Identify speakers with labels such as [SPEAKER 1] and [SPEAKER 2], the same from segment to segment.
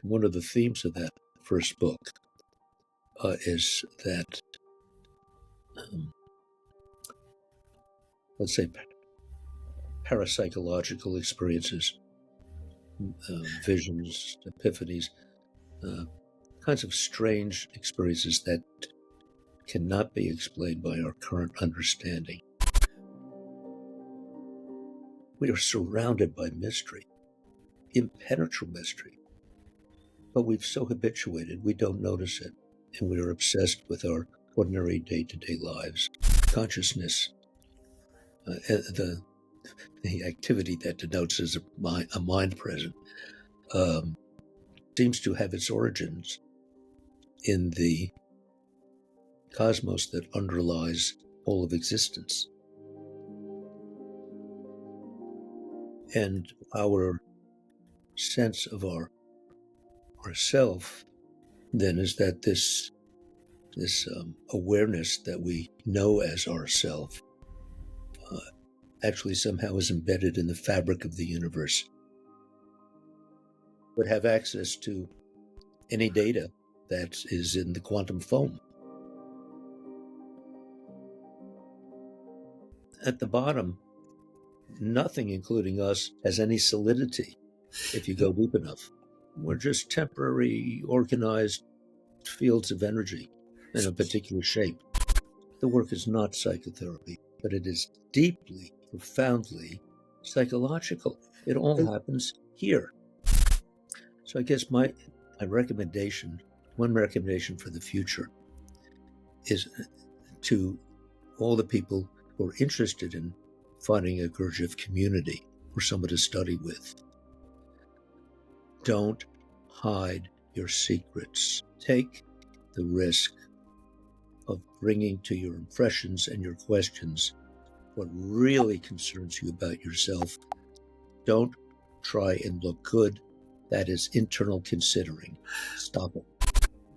[SPEAKER 1] one of the themes of that first book is that, let's say, parapsychological experiences, visions, epiphanies, kinds of strange experiences that cannot be explained by our current understanding. We are surrounded by mystery, impenetrable mystery, but we've so habituated we don't notice it, and we are obsessed with our ordinary day-to-day lives. Consciousness, the activity that denotes as a mind present, seems to have its origins in the cosmos that underlies all of existence. And our sense of ourself then is that this awareness that we know as ourself actually somehow is embedded in the fabric of the universe, would have access to any data that is in the quantum foam. At the bottom, nothing, including us, has any solidity if you go deep enough. We're just temporary, organized fields of energy in a particular shape. The work is not psychotherapy, but it is deeply, profoundly psychological. It all happens here. So I guess my recommendation, one recommendation for the future, is to all the people who are interested in finding a Gurdjieff community or someone to study with. Don't hide your secrets. Take the risk of bringing to your impressions and your questions what really concerns you about yourself. Don't try and look good. That is internal considering. Stop it.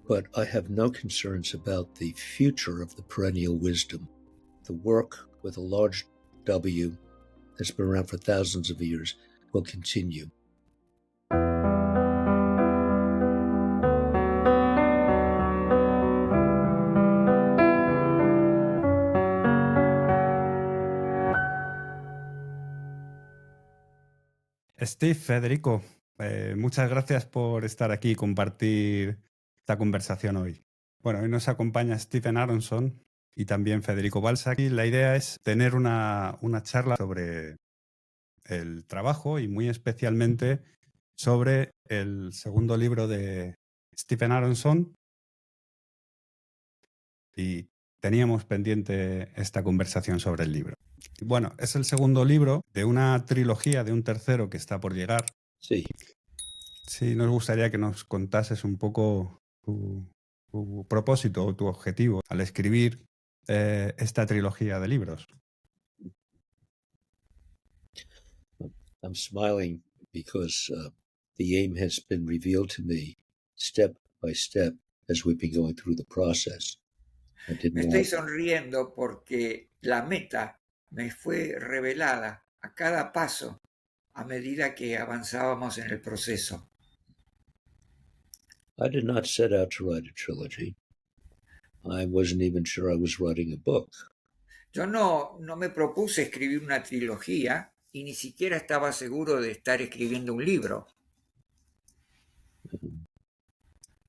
[SPEAKER 1] But I have no concerns about the future of the perennial wisdom. The work with a large W that's been around for thousands of years will continue.
[SPEAKER 2] Steve, Federico, muchas gracias por estar aquí y compartir esta conversación hoy. Bueno, hoy nos acompaña Stephen Aronson y también Federico Balsa. Y la idea es tener una charla sobre el trabajo y muy especialmente sobre el segundo libro de Stephen Aronson. Y teníamos pendiente esta conversación sobre el libro. Bueno, es el segundo libro de una trilogía, de un tercero que está por llegar.
[SPEAKER 1] Sí.
[SPEAKER 2] Sí, nos gustaría que nos contases un poco tu propósito o tu objetivo al escribir esta trilogía de libros.
[SPEAKER 1] I'm smiling because the aim has been revealed to me step by step as we've been going through the process.
[SPEAKER 3] Me estoy sonriendo porque la meta me fue revelada a cada paso a medida que avanzábamos en el proceso.
[SPEAKER 1] I did not set out to write a trilogy. I wasn't even sure I was writing a book.
[SPEAKER 3] Yo no me propuse escribir una trilogía y ni siquiera estaba seguro de estar escribiendo un libro.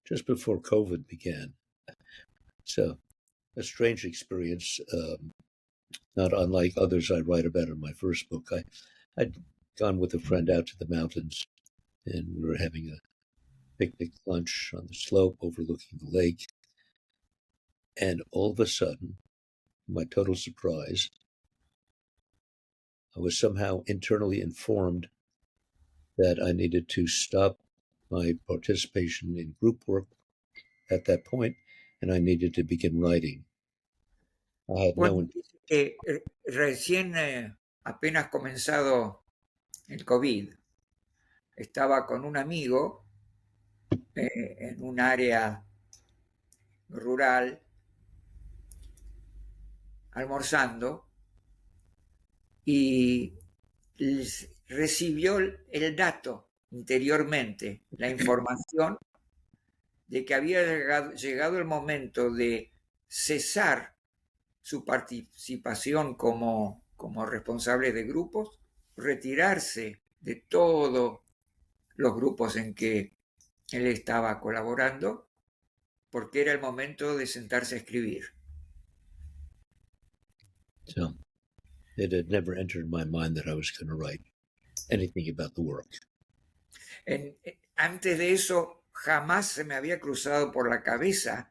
[SPEAKER 1] Just before COVID began. So, a strange experience, not unlike others I write about in my first book. I'd gone with a friend out to the mountains, and we were having a picnic lunch on the slope overlooking the lake. And all of a sudden, to my total surprise, I was somehow internally informed that I needed to stop my participation in group work at that point, and I needed to begin writing. I had
[SPEAKER 3] bueno, recién apenas comenzado el COVID, estaba con un amigo en un área rural almorzando y recibió el dato interiormente la información de que había llegado el momento de cesar su participación como responsable de grupos, retirarse de todos los grupos en que él estaba colaborando, porque era el momento de sentarse a escribir.
[SPEAKER 1] So it had never entered my mind that I was going to write anything about the work.
[SPEAKER 3] Antes de eso, jamás se me había cruzado por la cabeza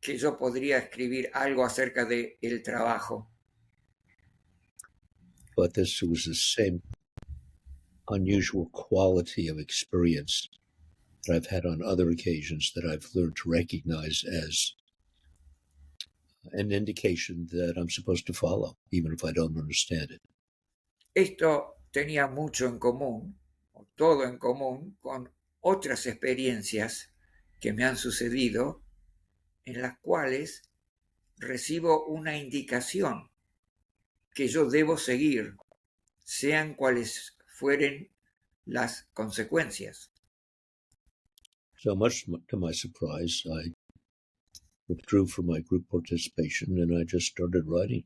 [SPEAKER 3] que yo podría escribir algo acerca de el trabajo.
[SPEAKER 1] But this was the same unusual quality of experience that I've had on other occasions that I've learned to recognize as an indication that I'm supposed to follow, even if I don't understand it.
[SPEAKER 3] Esto tenía mucho en común, o todo en común, con otras experiencias que me han sucedido en las cuales recibo una indicación que yo debo seguir, sean cuales fueren las consecuencias.
[SPEAKER 1] So much to my surprise, I withdrew from my group participation and I just started writing.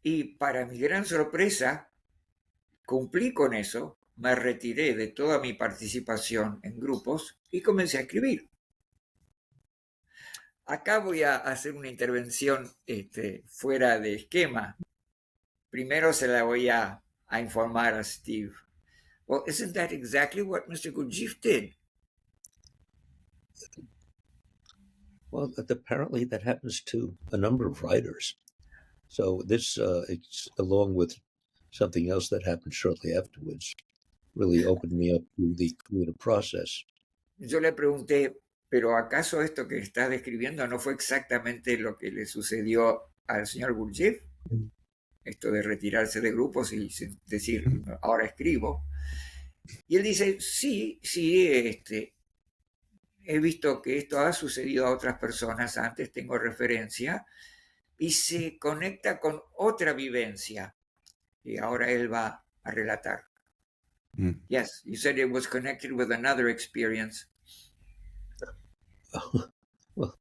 [SPEAKER 3] Y para mi gran sorpresa, cumplí con eso, me retiré de toda mi participación en grupos y comencé a escribir. Acá voy a hacer una intervención fuera de esquema. Primero se la voy a informar a Steve. Well, isn't that exactly what Mr. Gurdjieff did?
[SPEAKER 1] Well, apparently that happens to a number of writers. So this, along with something else that happened shortly afterwards, really opened me up to the creative process.
[SPEAKER 3] Yo le pregunté, ¿pero acaso esto que estás describiendo no fue exactamente lo que le sucedió al señor Gurdjieff? Esto de retirarse de grupos y decir, ahora escribo. Y él dice, sí, he visto que esto ha sucedido a otras personas antes, tengo referencia, y se conecta con otra vivencia. Y ahora él va a relatar. Yes, you said it was connected with another experience.
[SPEAKER 1] Well,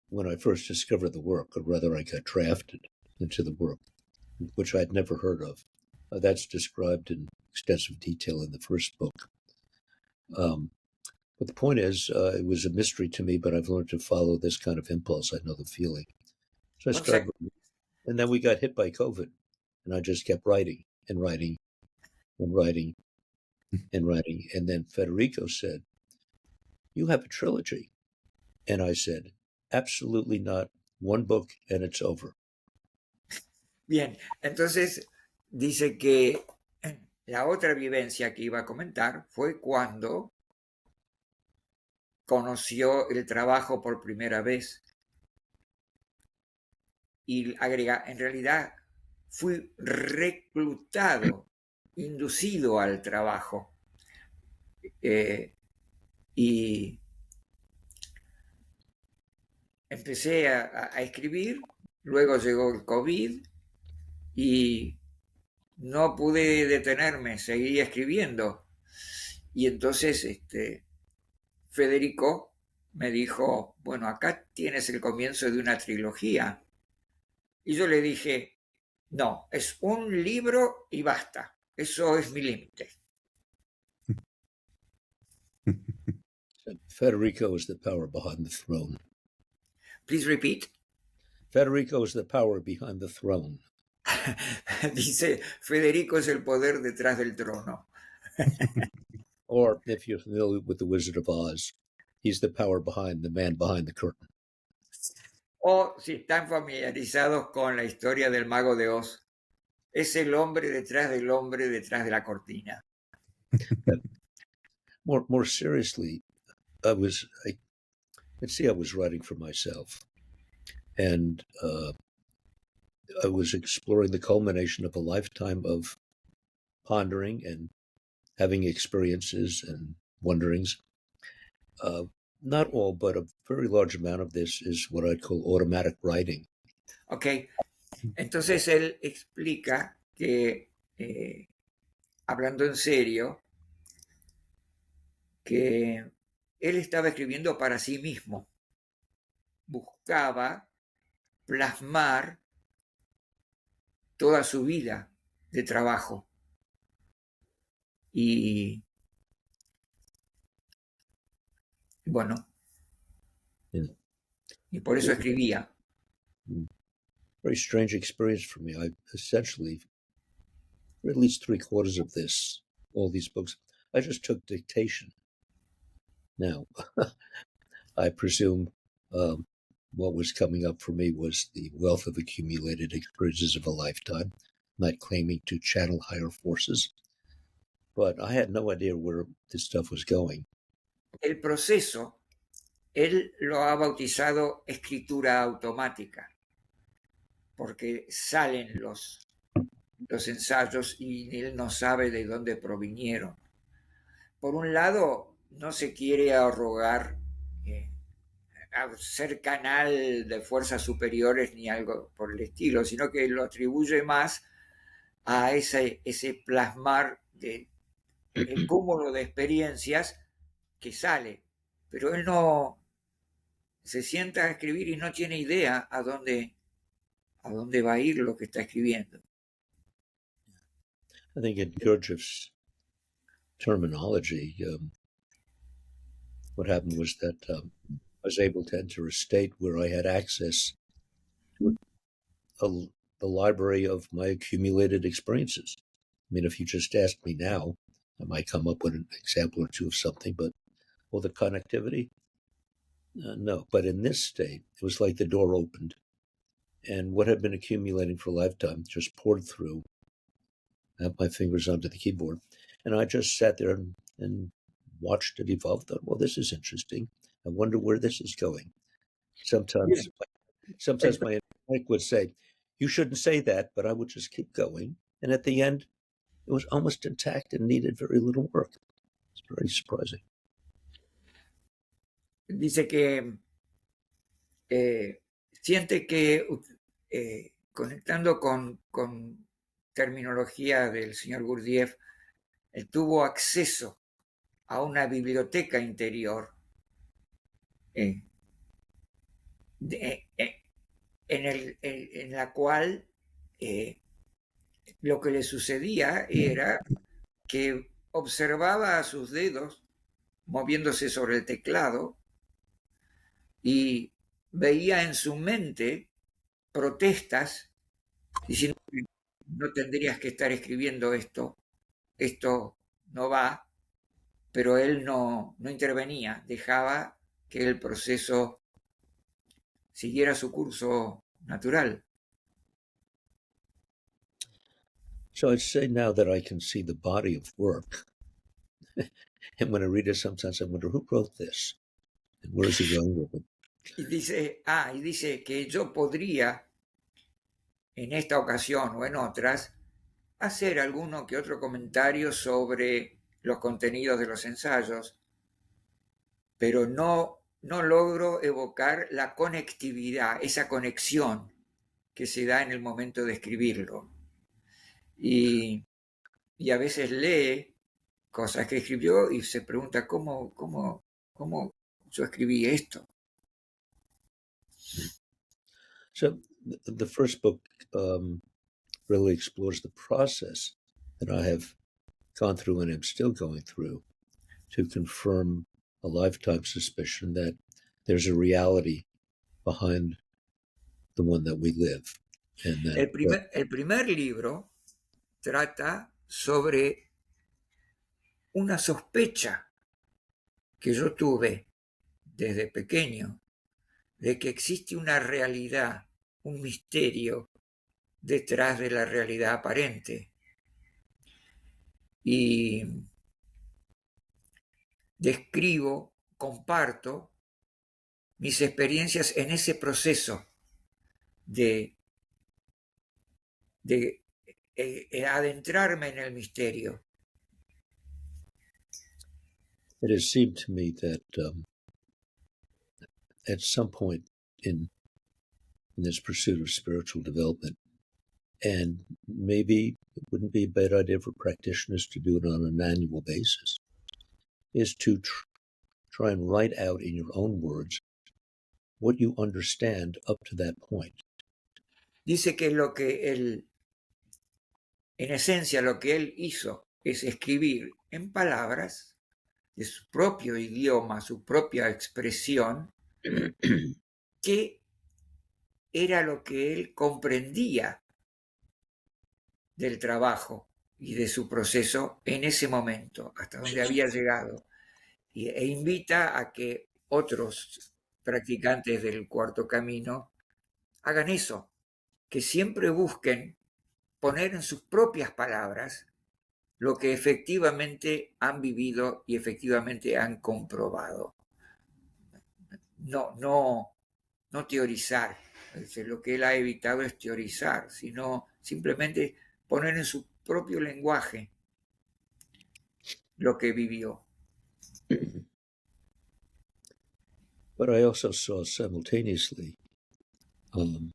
[SPEAKER 1] when I first discovered the work, or rather I got drafted into the work, which I'd never heard of. That's described in extensive detail in the first book. But the point is, it was a mystery to me, but I've learned to follow this kind of impulse. I know the feeling. So I started, and then we got hit by COVID, and I just kept writing and writing and writing and writing. And then Federico said, "You have a trilogy." And I said, "Absolutely not. One book and it's over."
[SPEAKER 3] Bien, entonces dice que la otra vivencia que iba a comentar fue cuando conoció el trabajo por primera vez. Y agrega, en realidad fui reclutado, inducido al trabajo. Y empecé a escribir, luego llegó el COVID y no pude detenerme, seguí escribiendo. Y entonces Federico me dijo, bueno, acá tienes el comienzo de una trilogía. Y yo le dije, no, es un libro y basta. Eso es mi límite.
[SPEAKER 1] Federico is the power behind the throne.
[SPEAKER 3] Please repeat.
[SPEAKER 1] Federico is the power behind the throne.
[SPEAKER 3] Dice, Federico es el poder detrás del trono.
[SPEAKER 1] Or, if you're familiar with The Wizard of Oz, he's the power behind the man behind the curtain.
[SPEAKER 3] O si están familiarizados con la historia del Mago de Oz, es el hombre detrás del hombre detrás de la cortina.
[SPEAKER 1] More seriously, I was writing for myself, and I was exploring the culmination of a lifetime of pondering and having experiences and wonderings. Not all, but a very large amount of this is what I'd call automatic writing.
[SPEAKER 3] Ok, entonces él explica que hablando en serio, que él estaba escribiendo para sí mismo. Buscaba plasmar toda su vida de trabajo. Y bueno,
[SPEAKER 1] Yeah.
[SPEAKER 3] y por eso escribía.
[SPEAKER 1] Very strange experience for me. I essentially, for at least 3/4 of this, all these books, I just took dictation. Now, I presume what was coming up for me was the wealth of accumulated experiences of a lifetime, not claiming to channel higher forces. But I had no idea where this stuff was going.
[SPEAKER 3] El proceso, él lo ha bautizado escritura automática, porque salen los ensayos y él no sabe de dónde provinieron. Por un lado, no se quiere arrogar a ser canal de fuerzas superiores ni algo por el estilo, sino que lo atribuye más a ese plasmar de el cúmulo de experiencias que sale. Pero él no se sienta a escribir y no tiene idea a dónde va a ir lo que está escribiendo.
[SPEAKER 1] I think in Gurdjieff's terminology, what happened was that I was able to enter a state where I had access to the library of my accumulated experiences. I mean, if you just asked me now, I might come up with an example or two of something, but all the connectivity, no. But in this state, it was like the door opened, and what had been accumulating for a lifetime just poured through. I had my fingers onto the keyboard, and I just sat there and watched it evolve. Thought, well, this is interesting. I wonder where this is going. Sometimes my intellect would say, you shouldn't say that, but I would just keep going. And at the end, it was almost intact and needed very little work. It's very surprising.
[SPEAKER 3] Dice que siente que conectando con terminología del señor Gurdjieff, tuvo acceso a una biblioteca interior en la cual lo que le sucedía era que observaba a sus dedos moviéndose sobre el teclado y veía en su mente protestas diciendo que no tendrías que estar escribiendo esto no va, pero él no intervenía, dejaba que el proceso siguiera su curso natural.
[SPEAKER 1] So I'd say now that I can see the body of work, and when I read it, sometimes I wonder who wrote this and where is he going with it.
[SPEAKER 3] Y dice que yo podría, en esta ocasión o en otras, hacer alguno que otro comentario sobre los contenidos de los ensayos, pero no logro evocar la conectividad, esa conexión que se da en el momento de escribirlo. Y a veces lee cosas que escribió y se pregunta cómo yo escribí esto.
[SPEAKER 1] So the first book really explores the process that I have gone through and am still going through to confirm a lifetime suspicion that there's a reality behind the one that we live. And that,
[SPEAKER 3] el primer libro trata sobre una sospecha que yo tuve desde pequeño de que existe una realidad, un misterio detrás de la realidad aparente. Y describo, comparto mis experiencias en ese proceso de adentrarme en el misterio.
[SPEAKER 1] it has seemed to me that at some point in this pursuit of spiritual development, And maybe it wouldn't be a bad idea for practitioners to do it on an annual basis, is to try and write out in your own words what you understand up to that point.
[SPEAKER 3] Dice que lo que él, en esencia, lo que él hizo es escribir en palabras de su propio idioma, su propia expresión, qué era lo que él comprendía del trabajo y de su proceso en ese momento, hasta donde había llegado, e invita a que otros practicantes del cuarto camino hagan eso, que siempre busquen poner en sus propias palabras lo que efectivamente han vivido y efectivamente han comprobado. No teorizar. Lo que él ha evitado es teorizar, sino simplemente poner en su propio lenguaje lo que vivió.
[SPEAKER 1] But I also saw simultaneously an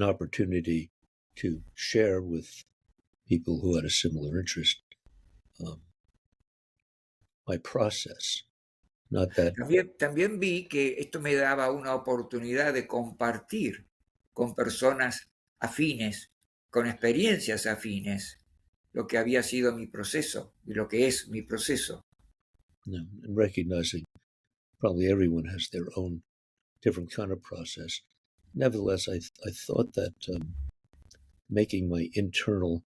[SPEAKER 1] opportunity to share with people who had a similar interest my process. Not that
[SPEAKER 3] También vi que esto me daba una oportunidad de compartir con personas afines, con experiencias afines, lo que había sido mi proceso y lo que es mi proceso.
[SPEAKER 1] and recognizing probably everyone has their own different kind of process. Nevertheless, I thought that making my internal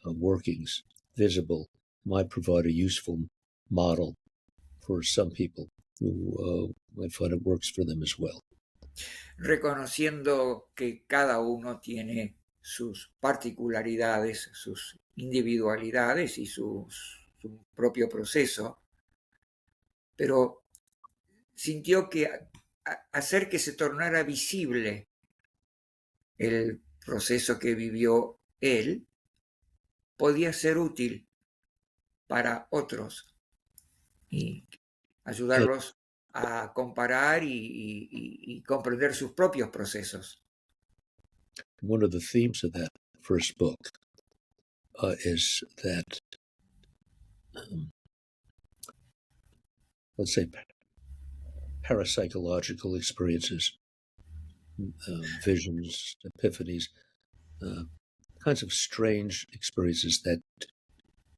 [SPEAKER 1] workings visible might provide a useful model for some people who might find it works for them as well.
[SPEAKER 3] Reconociendo que cada uno tiene sus particularidades, sus individualidades y su propio proceso, pero sintió que hacer que se tornara visible el proceso que vivió él podía ser útil para otros y ayudarlos a comparar y comprender sus propios procesos.
[SPEAKER 1] One of the themes of that first book is that, let's say, parapsychological experiences, visions, epiphanies, kinds of strange experiences that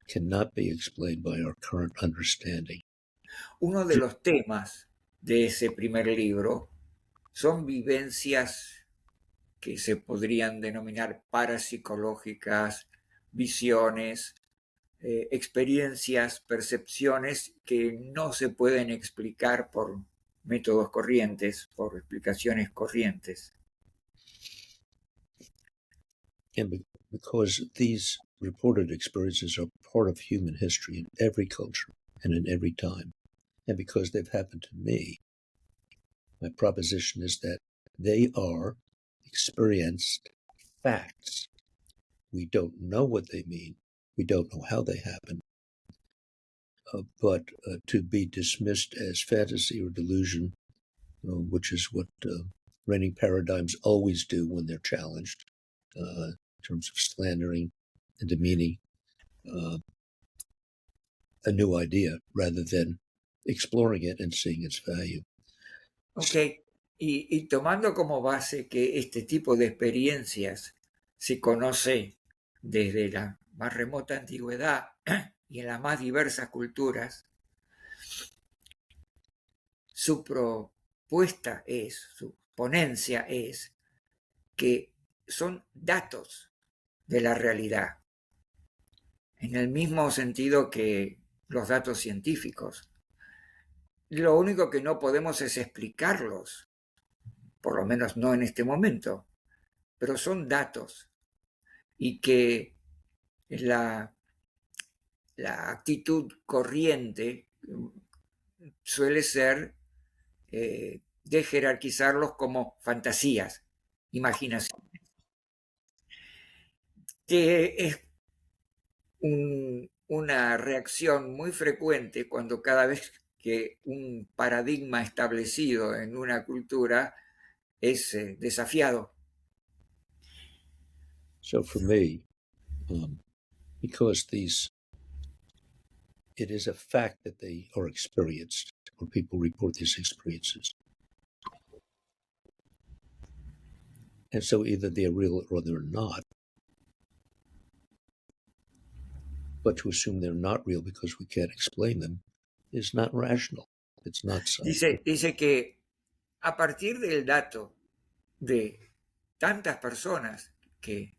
[SPEAKER 1] cannot be explained by our current understanding.
[SPEAKER 3] Uno de los temas de ese primer libro son vivencias que se podrían denominar parapsicológicas, visiones, experiencias, percepciones que no se pueden explicar por métodos corrientes, por explicaciones corrientes.
[SPEAKER 1] And because these reported experiences are part of human history in every culture and in every time, and because they've happened to me, my proposition is that they are experienced facts. We don't know what they mean. We don't know how they happen. But to be dismissed as fantasy or delusion, which is what reigning paradigms always do when they're challenged, in terms of slandering and demeaning a new idea rather than exploring it and seeing its value.
[SPEAKER 3] Ok, y tomando como base que este tipo de experiencias se conoce desde la más remota antigüedad y en las más diversas culturas, su propuesta su ponencia es que son datos de la realidad, en el mismo sentido que los datos científicos. Lo único que no podemos es explicarlos, por lo menos no en este momento, pero son datos y que la actitud corriente suele ser de jerarquizarlos como fantasías, imaginaciones, que es una reacción muy frecuente cuando cada vez que un paradigma establecido en una cultura es desafiado.
[SPEAKER 1] So for me, because it is a fact that they are experienced when people report these experiences. And so either they're real or they're not. But to assume they're not real because we can't explain them is not rational. It's not scientific.
[SPEAKER 3] Dice que a partir del dato de tantas personas que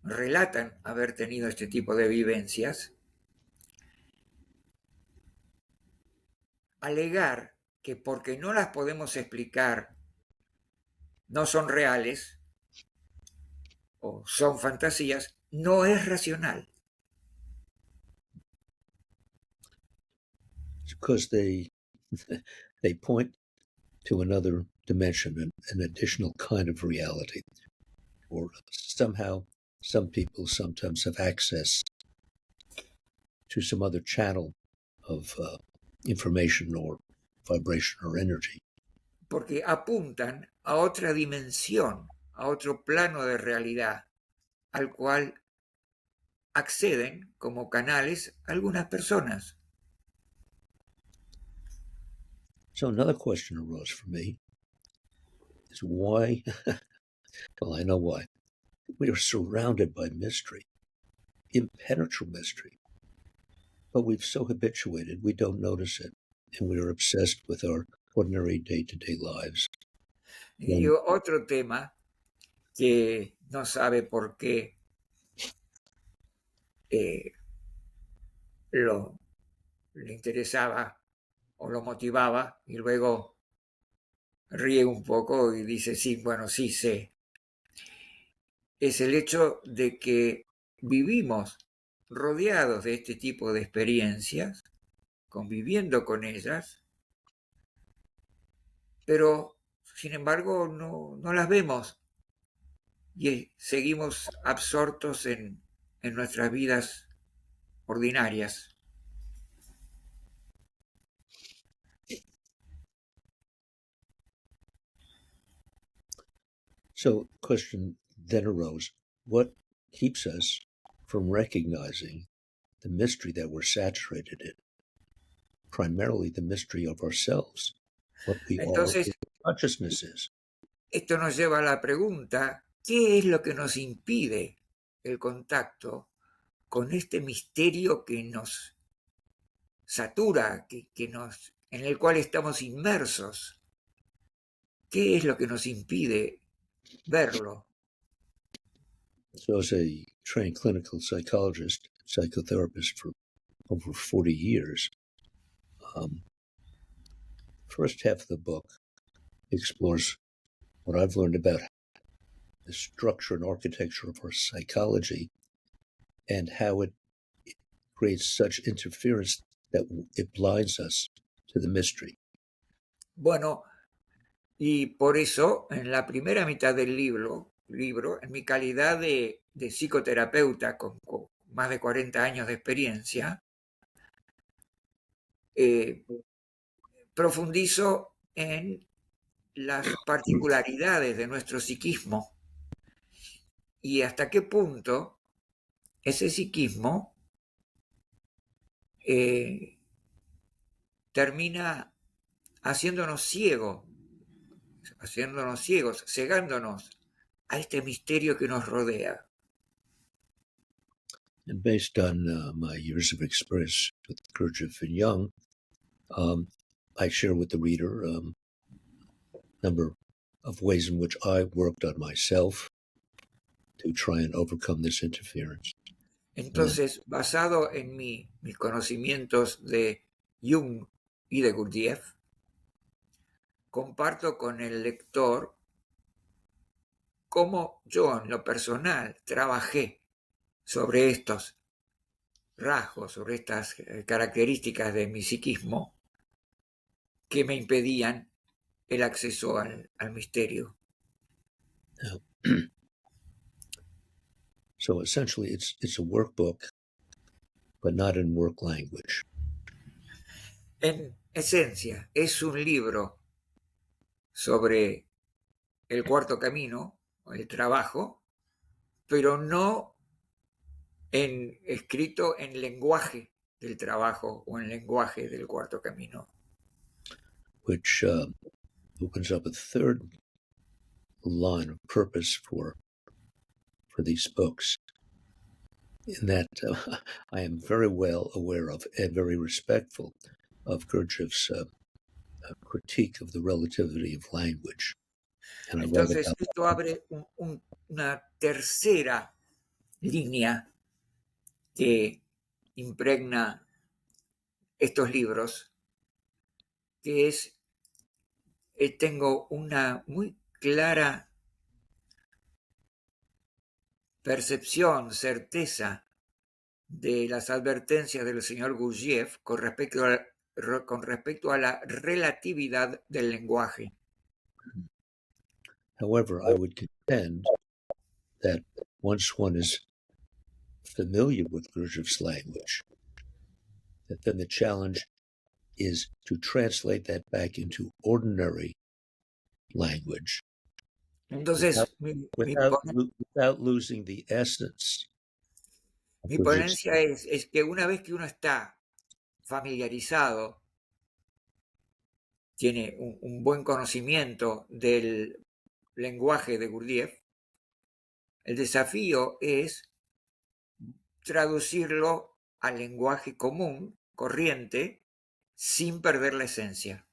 [SPEAKER 3] relatan haber tenido este tipo de vivencias, alegar que porque no las podemos explicar no son reales o son fantasías, no es racional.
[SPEAKER 1] Because they point to another dimension, an additional kind of reality, or somehow some people sometimes have access to some other channel of information or vibration or energy.
[SPEAKER 3] Porque apuntan a otra dimensión, a otro plano de realidad, al cual acceden como canales algunas personas.
[SPEAKER 1] So another question arose for me is why, well, I know why. We are surrounded by mystery, impenetrable mystery, but we've so habituated, we don't notice it, and we are obsessed with our ordinary day-to-day lives.
[SPEAKER 3] Y otro tema que no sabe por qué le interesaba o lo motivaba y luego ríe un poco y dice, sí, bueno, sí sé. Es el hecho de que vivimos rodeados de este tipo de experiencias, conviviendo con ellas, pero sin embargo no las vemos y seguimos absortos en nuestras vidas ordinarias.
[SPEAKER 1] So the question then arose, what keeps us from recognizing the mystery that we're saturated in? Primarily the mystery of ourselves, what we
[SPEAKER 3] Entonces,
[SPEAKER 1] are, what consciousness is.
[SPEAKER 3] Esto nos lleva a la pregunta, ¿qué es lo que nos impide el contacto con este misterio que nos satura, en el cual estamos inmersos? ¿Qué es lo que nos impide verlo?
[SPEAKER 1] So as a trained clinical psychologist, psychotherapist for over 40 years, first half of the book explores what I've learned about the structure and architecture of our psychology and how it creates such interference that it blinds us to the mystery.
[SPEAKER 3] Bueno, y por eso en la primera mitad del libro en mi calidad de psicoterapeuta con más de 40 años de experiencia, profundizo en las particularidades de nuestro psiquismo y hasta qué punto ese psiquismo termina haciéndonos ciegos, cegándonos a este misterio que nos rodea.
[SPEAKER 1] And based on my years of experience with Gurdjieff and Jung, I share with the reader a number of ways in which I worked on myself to try and overcome this interference.
[SPEAKER 3] Entonces, basado en mis conocimientos de Jung y de Gurdjieff, comparto con el lector cómo yo en lo personal trabajé sobre estos rasgos, sobre estas características de mi psiquismo que me impedían el acceso al misterio.
[SPEAKER 1] So essentially it's a workbook, but not in work language.
[SPEAKER 3] En esencia, es un libro sobre el cuarto camino, el trabajo, pero no escrito en lenguaje del trabajo o en lenguaje del cuarto camino.
[SPEAKER 1] which opens up a third line of purpose for these books, in that I am very well aware of and very respectful of Gurdjieff's critique of the relativity of language. And I write
[SPEAKER 3] Entonces,
[SPEAKER 1] about
[SPEAKER 3] esto abre una tercera línea que impregna estos libros, que es, tengo una muy clara percepción, certeza de las advertencias del señor Gurdjieff con respecto a la relatividad del lenguaje.
[SPEAKER 1] However, I would contend that once one is familiar with Gurdjieff's language, that then the challenge is to translate that back into ordinary language
[SPEAKER 3] Entonces,
[SPEAKER 1] without losing the essence.
[SPEAKER 3] Mi ponencia es que una vez que uno está familiarizado, tiene un buen conocimiento del lenguaje de Gurdjieff, el desafío es traducirlo al lenguaje común, corriente, sin perder la esencia.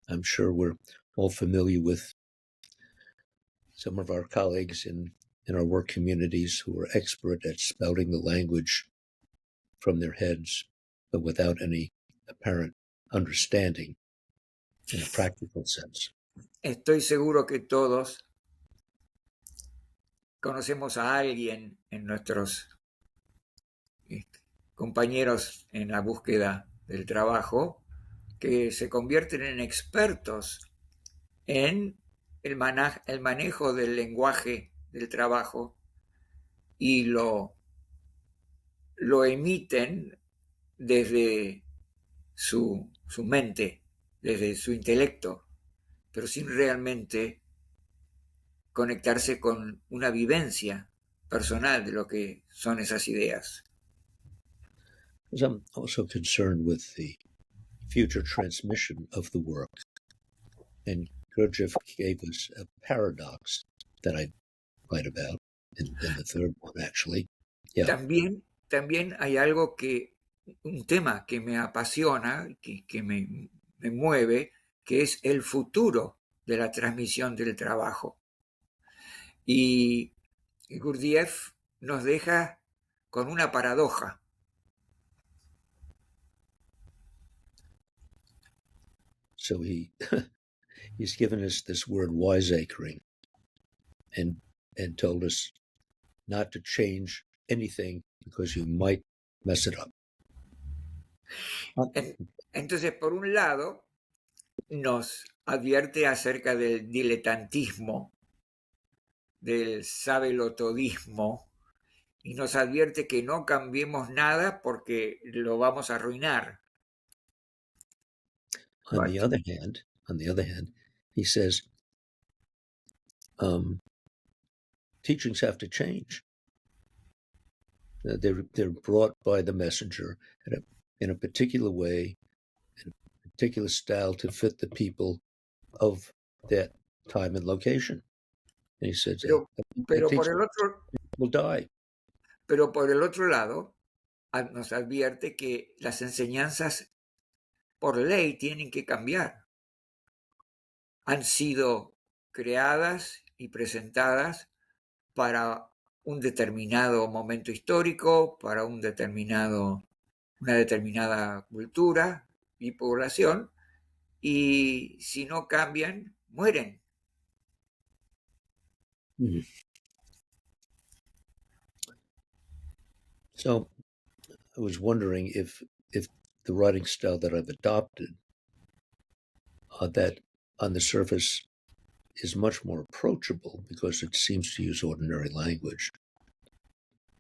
[SPEAKER 1] I'm sure we're all familiar with some of our colleagues in our work communities who are expert at spouting the language from their heads, but without any apparent understanding in a practical sense.
[SPEAKER 3] Estoy seguro que todos conocemos a alguien en nuestros compañeros en la búsqueda del trabajo que se convierten en expertos en el manejo del lenguaje del trabajo y lo emiten desde su mente, desde su intelecto, pero sin realmente conectarse con una vivencia personal de lo que son esas ideas.
[SPEAKER 1] Because I'm also concerned with the future transmission of the work. And Gurdjieff gave us a paradox that I write about in the third one, actually. Yeah.
[SPEAKER 3] También hay algo un tema que me apasiona, que me mueve, que es el futuro de la transmisión del trabajo. Y Gurdjieff nos deja con una paradoja.
[SPEAKER 1] So he's given us this word wiseacring and told us not to change anything because you might mess it up.
[SPEAKER 3] Entonces, por un lado, nos advierte acerca del diletantismo, del sabelotodismo, y nos advierte que no cambiemos nada porque lo vamos a arruinar.
[SPEAKER 1] On the other hand, he says teachings have to change. They're brought by the messenger in a particular way, in a particular style to fit the people of that time and location. And he says,
[SPEAKER 3] pero por el otro,
[SPEAKER 1] will die.
[SPEAKER 3] Pero por el otro lado, nos advierte que las enseñanzas por ley tienen que cambiar. Han sido creadas y presentadas para un determinado momento histórico, para una determinada cultura y población, y si no cambian, mueren.
[SPEAKER 1] Mm-hmm. So I was wondering if the writing style that I've adopted, that on the surface is much more approachable because it seems to use ordinary language.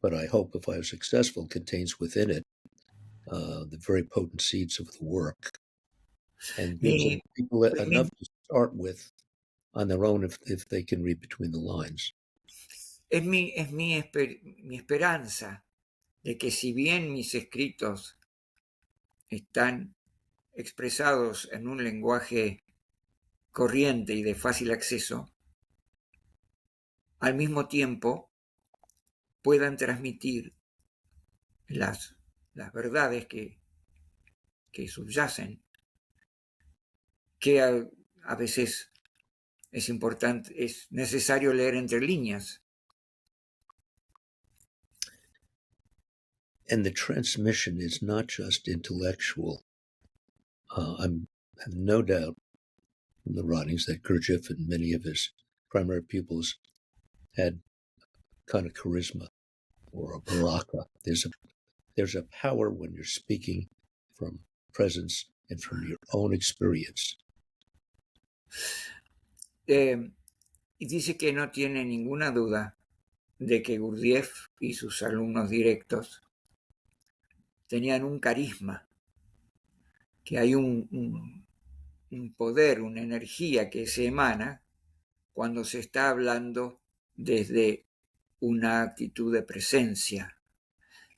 [SPEAKER 1] But I hope, if I am successful, contains within it the very potent seeds of the work and gives people enough start with on their own if they can read between the lines.
[SPEAKER 3] Es mi esperanza de que si bien mis escritos están expresados en un lenguaje corriente y de fácil acceso, al mismo tiempo puedan transmitir las verdades que subyacen, que a veces es importante, es necesario leer entre líneas.
[SPEAKER 1] And the transmission is not just intellectual. I have no doubt from the writings that Gurdjieff and many of his primary pupils had kind of charisma or a baraka. There's a power when you're speaking from presence and from your own experience.
[SPEAKER 3] Y dice que no tiene ninguna duda de que Gurdjieff y sus alumnos directos tenían un carisma, que hay un poder, una energía que se emana cuando se está hablando desde una actitud de presencia.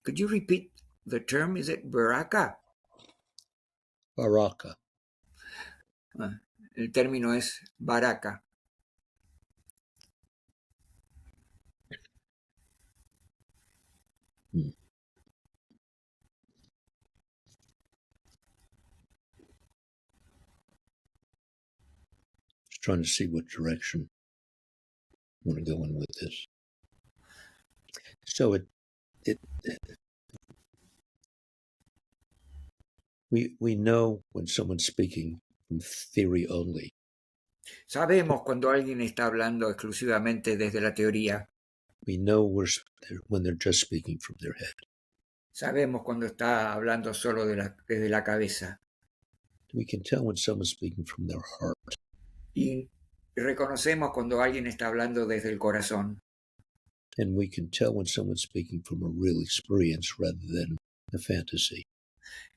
[SPEAKER 3] Could you repeat the term? Is it baraka?
[SPEAKER 1] Baraka.
[SPEAKER 3] El término es baraka.
[SPEAKER 1] Just trying to see what direction I want to go in with this. So we know when someone's speaking from theory only.
[SPEAKER 3] Sabemos cuando alguien está hablando exclusivamente desde la teoría.
[SPEAKER 1] We know when they're just speaking from their head.
[SPEAKER 3] Sabemos cuando está hablando solo desde la cabeza.
[SPEAKER 1] We can tell when someone's speaking from their heart.
[SPEAKER 3] Y reconocemos cuando alguien está hablando desde el corazón.
[SPEAKER 1] And we can tell when someone's speaking from a real experience rather than a fantasy.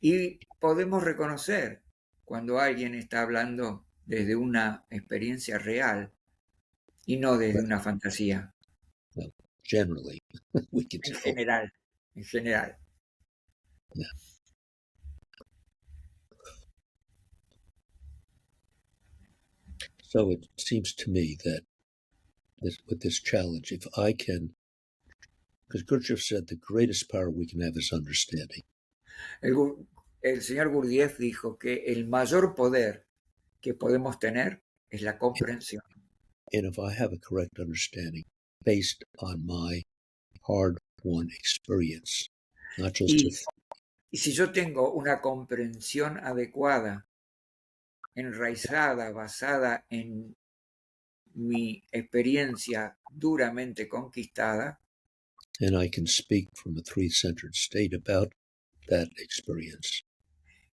[SPEAKER 3] Y podemos reconocer cuando alguien está hablando desde una experiencia real y no desde una fantasía.
[SPEAKER 1] Well, generally, we can tell.
[SPEAKER 3] En general.
[SPEAKER 1] Yeah. So it seems to me that with this challenge, if I can, because Gurdjieff said the greatest power we can have is understanding.
[SPEAKER 3] El señor Gurdjieff dijo que el mayor poder que podemos tener es la comprensión.
[SPEAKER 1] And if I have a correct understanding based on my hard-won experience, not just
[SPEAKER 3] y si yo tengo una comprensión adecuada, enraizada, basada en mi experiencia duramente conquistada,
[SPEAKER 1] and I can speak from a three-centered state about that experience.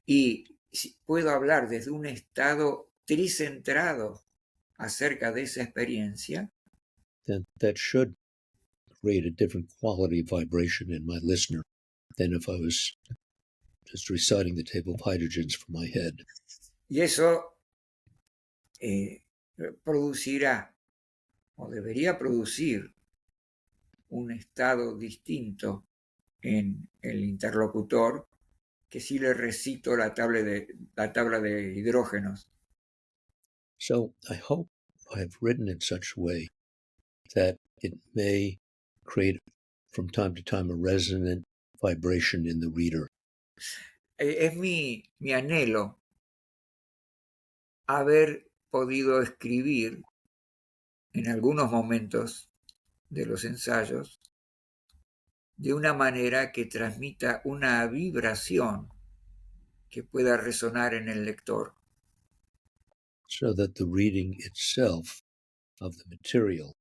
[SPEAKER 3] Y si puedo hablar desde un estado tricentrado acerca de esa experiencia,
[SPEAKER 1] then that should create a different quality of vibration in my listener than if I was just reciting the table of hydrogens from my head.
[SPEAKER 3] Y eso producirá o debería producir un estado distinto en el interlocutor que si le recito la tabla de hidrógenos.
[SPEAKER 1] So I hope I've written in such a way that it may create from time to time a resonant vibration in the reader.
[SPEAKER 3] Es mi anhelo haber podido escribir en algunos momentos de los ensayos de una manera que transmita una vibración que pueda resonar en el lector.
[SPEAKER 1] So that the reading itself of the material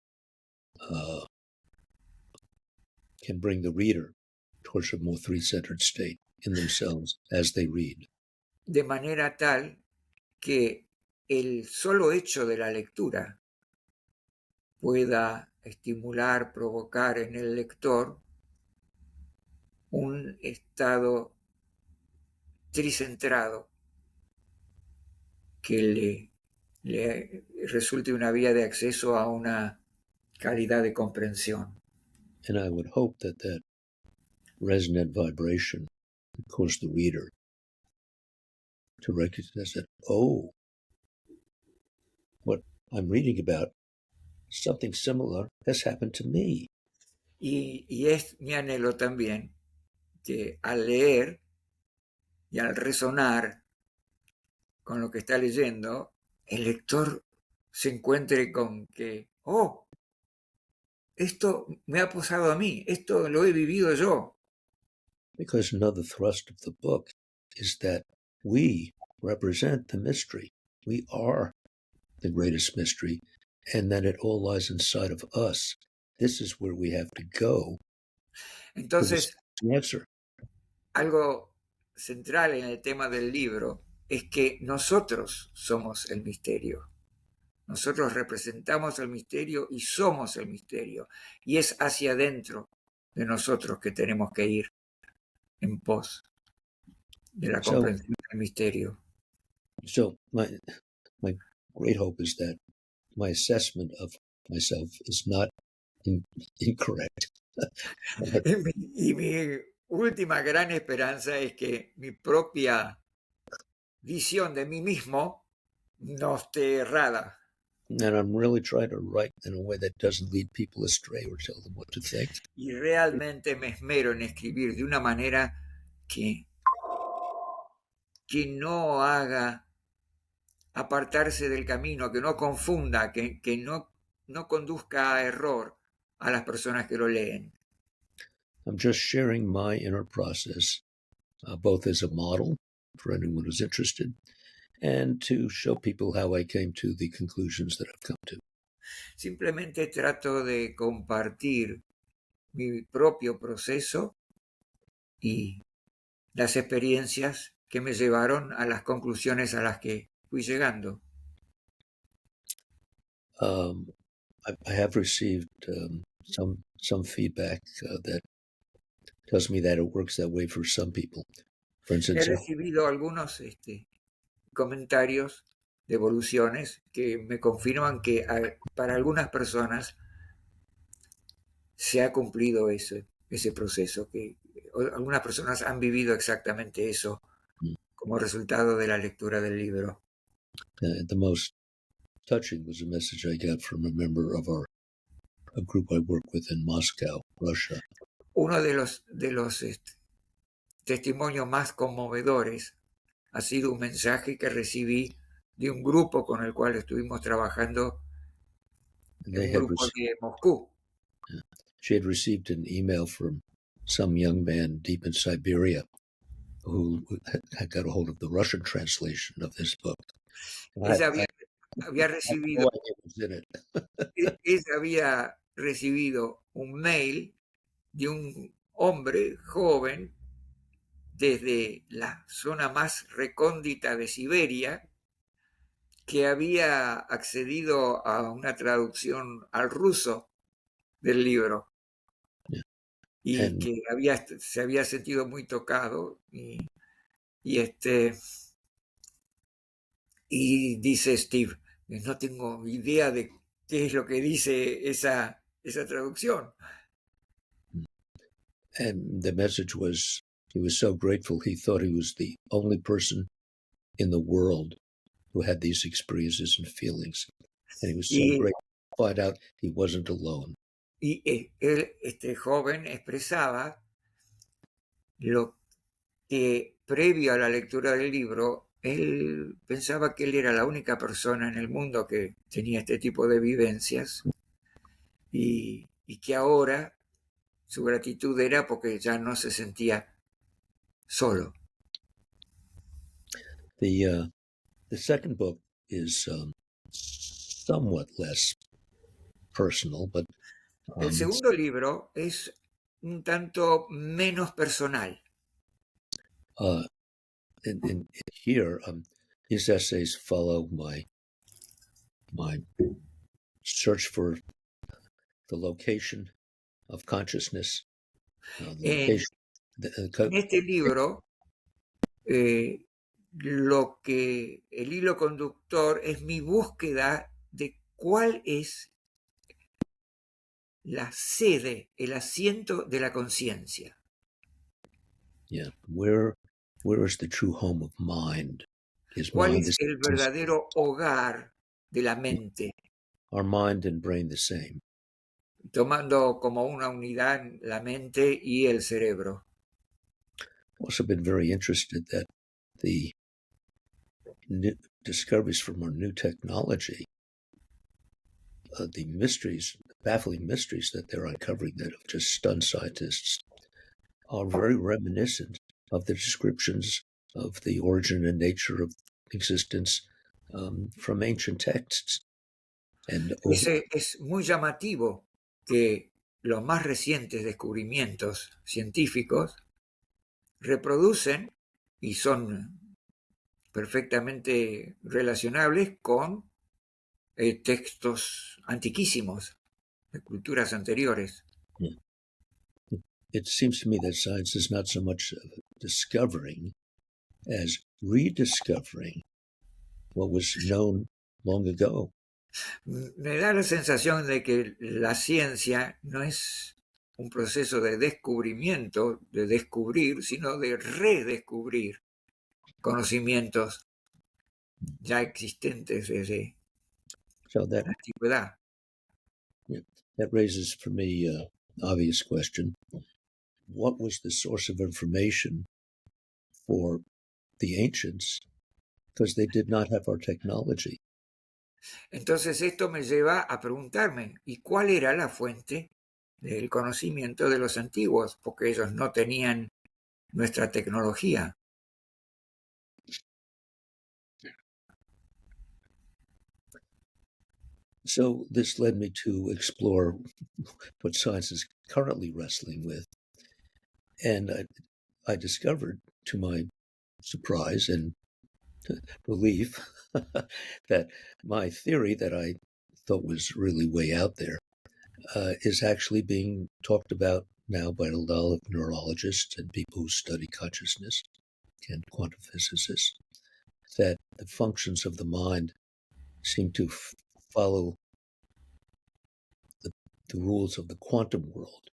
[SPEAKER 1] can bring the reader towards a more three-centered state in themselves as they read.
[SPEAKER 3] De manera tal que el solo hecho de la lectura pueda estimular, provocar en el lector un estado tricentrado que le le resulte una vía de acceso a una calidad de comprensión.
[SPEAKER 1] And I would hope that that resonant vibration would cause the reader to recognize that, oh, what I'm reading about, something similar has happened to me.
[SPEAKER 3] Y es mi anhelo también que al leer y al resonar con lo que está leyendo, el lector se encuentre con que, oh, esto me ha pasado a mí, esto lo he vivido yo.
[SPEAKER 1] Because another thrust of the book is that we represent the mystery. We are the greatest mystery, and that it all lies inside of us. This is where we have to go for
[SPEAKER 3] Entonces,
[SPEAKER 1] the answer.
[SPEAKER 3] algo central en el tema del libro es que nosotros somos el misterio. Nosotros representamos el misterio y somos el misterio. Y es hacia adentro de nosotros que tenemos que ir en pos de la comprensión del misterio.
[SPEAKER 1] So my great hope is that my assessment of myself is not incorrect.
[SPEAKER 3] Y mi última gran esperanza es que mi propia visión de mí mismo no esté errada.
[SPEAKER 1] And I'm really trying to write in a way that doesn't lead people astray or tell them what to think.
[SPEAKER 3] Y realmente me esmero en escribir de una manera que no haga apartarse del camino, que no confunda, que no conduzca a error a las personas que lo leen.
[SPEAKER 1] I'm just sharing my inner process, both as a model for anyone who's interested, and to show people how I came to the conclusions that I've come to.
[SPEAKER 3] Simplemente trato de compartir mi propio proceso y las experiencias que me llevaron a las conclusiones a las que fui llegando.
[SPEAKER 1] I have received some feedback that tells me that it works that way for some people. For instance,
[SPEAKER 3] he recibido algunos comentarios, devoluciones, que me confirman que para algunas personas se ha cumplido ese proceso, que algunas personas han vivido exactamente eso como resultado de la lectura del libro.
[SPEAKER 1] The most touching was a message I got from a member of a group I work with in Moscow, Russia.
[SPEAKER 3] Uno de los testimonios más conmovedores ha sido un mensaje que recibí de un grupo con el cual estuvimos trabajando, un grupo de Moscú.
[SPEAKER 1] She had received an email from some young man deep in Siberia who had got a hold of the Russian translation of this book.
[SPEAKER 3] Ella había recibido, ella había recibido un mail de un hombre joven desde la zona más recóndita de Siberia que había accedido a una traducción al ruso del libro y que se había sentido muy tocado y dice Steve, no tengo idea de qué es lo que dice esa traducción.
[SPEAKER 1] And the message was, he was so grateful, he thought he was the only person in the world who had these experiences and feelings. And he was so grateful to find out he wasn't alone.
[SPEAKER 3] Y él, este joven expresaba lo que previo a la lectura del libro, él pensaba que él era la única persona en el mundo que tenía este tipo de vivencias y que ahora su gratitud era porque ya no se sentía solo.
[SPEAKER 1] The second book is somewhat less personal, but
[SPEAKER 3] el segundo libro es un tanto menos personal.
[SPEAKER 1] In here, his essays follow my search for the location of consciousness.
[SPEAKER 3] En este libro lo que el hilo conductor es mi búsqueda de cuál es la sede, el asiento de la conciencia.
[SPEAKER 1] Yeah. Where is the true home of mind?
[SPEAKER 3] ¿Cuál
[SPEAKER 1] Mind
[SPEAKER 3] es el verdadero hogar de la mente?
[SPEAKER 1] our mind and brain the same?
[SPEAKER 3] Tomando como una unidad la mente y el cerebro.
[SPEAKER 1] Also been very interested that the new discoveries from our new technology, the mysteries, baffling mysteries that they're uncovering that have just stunned scientists, are very reminiscent of the descriptions of the origin and nature of existence from ancient texts. And
[SPEAKER 3] Es muy llamativo que los más recientes descubrimientos científicos reproducen y son perfectamente relacionables con textos antiquísimos de culturas anteriores.
[SPEAKER 1] It seems to me that science is not so much discovering as rediscovering what was known long ago.
[SPEAKER 3] Me da la sensación de que la ciencia no es un proceso de descubrimiento, de descubrir, sino de redescubrir conocimientos ya existentes desde
[SPEAKER 1] So that
[SPEAKER 3] la antigüedad.
[SPEAKER 1] that raises for me an obvious question. What was the source of information for the ancients? Because they did not have our technology.
[SPEAKER 3] Entonces esto me lleva a preguntarme, ¿y cuál era la fuente del conocimiento de los antiguos? Porque ellos no tenían nuestra tecnología.
[SPEAKER 1] So this led me to explore what science is currently wrestling with. And I discovered, to my surprise and relief, that my theory that I thought was really way out there is actually being talked about now by a lot of neurologists and people who study consciousness and quantum physicists, that the functions of the mind seem to follow the rules of the quantum world.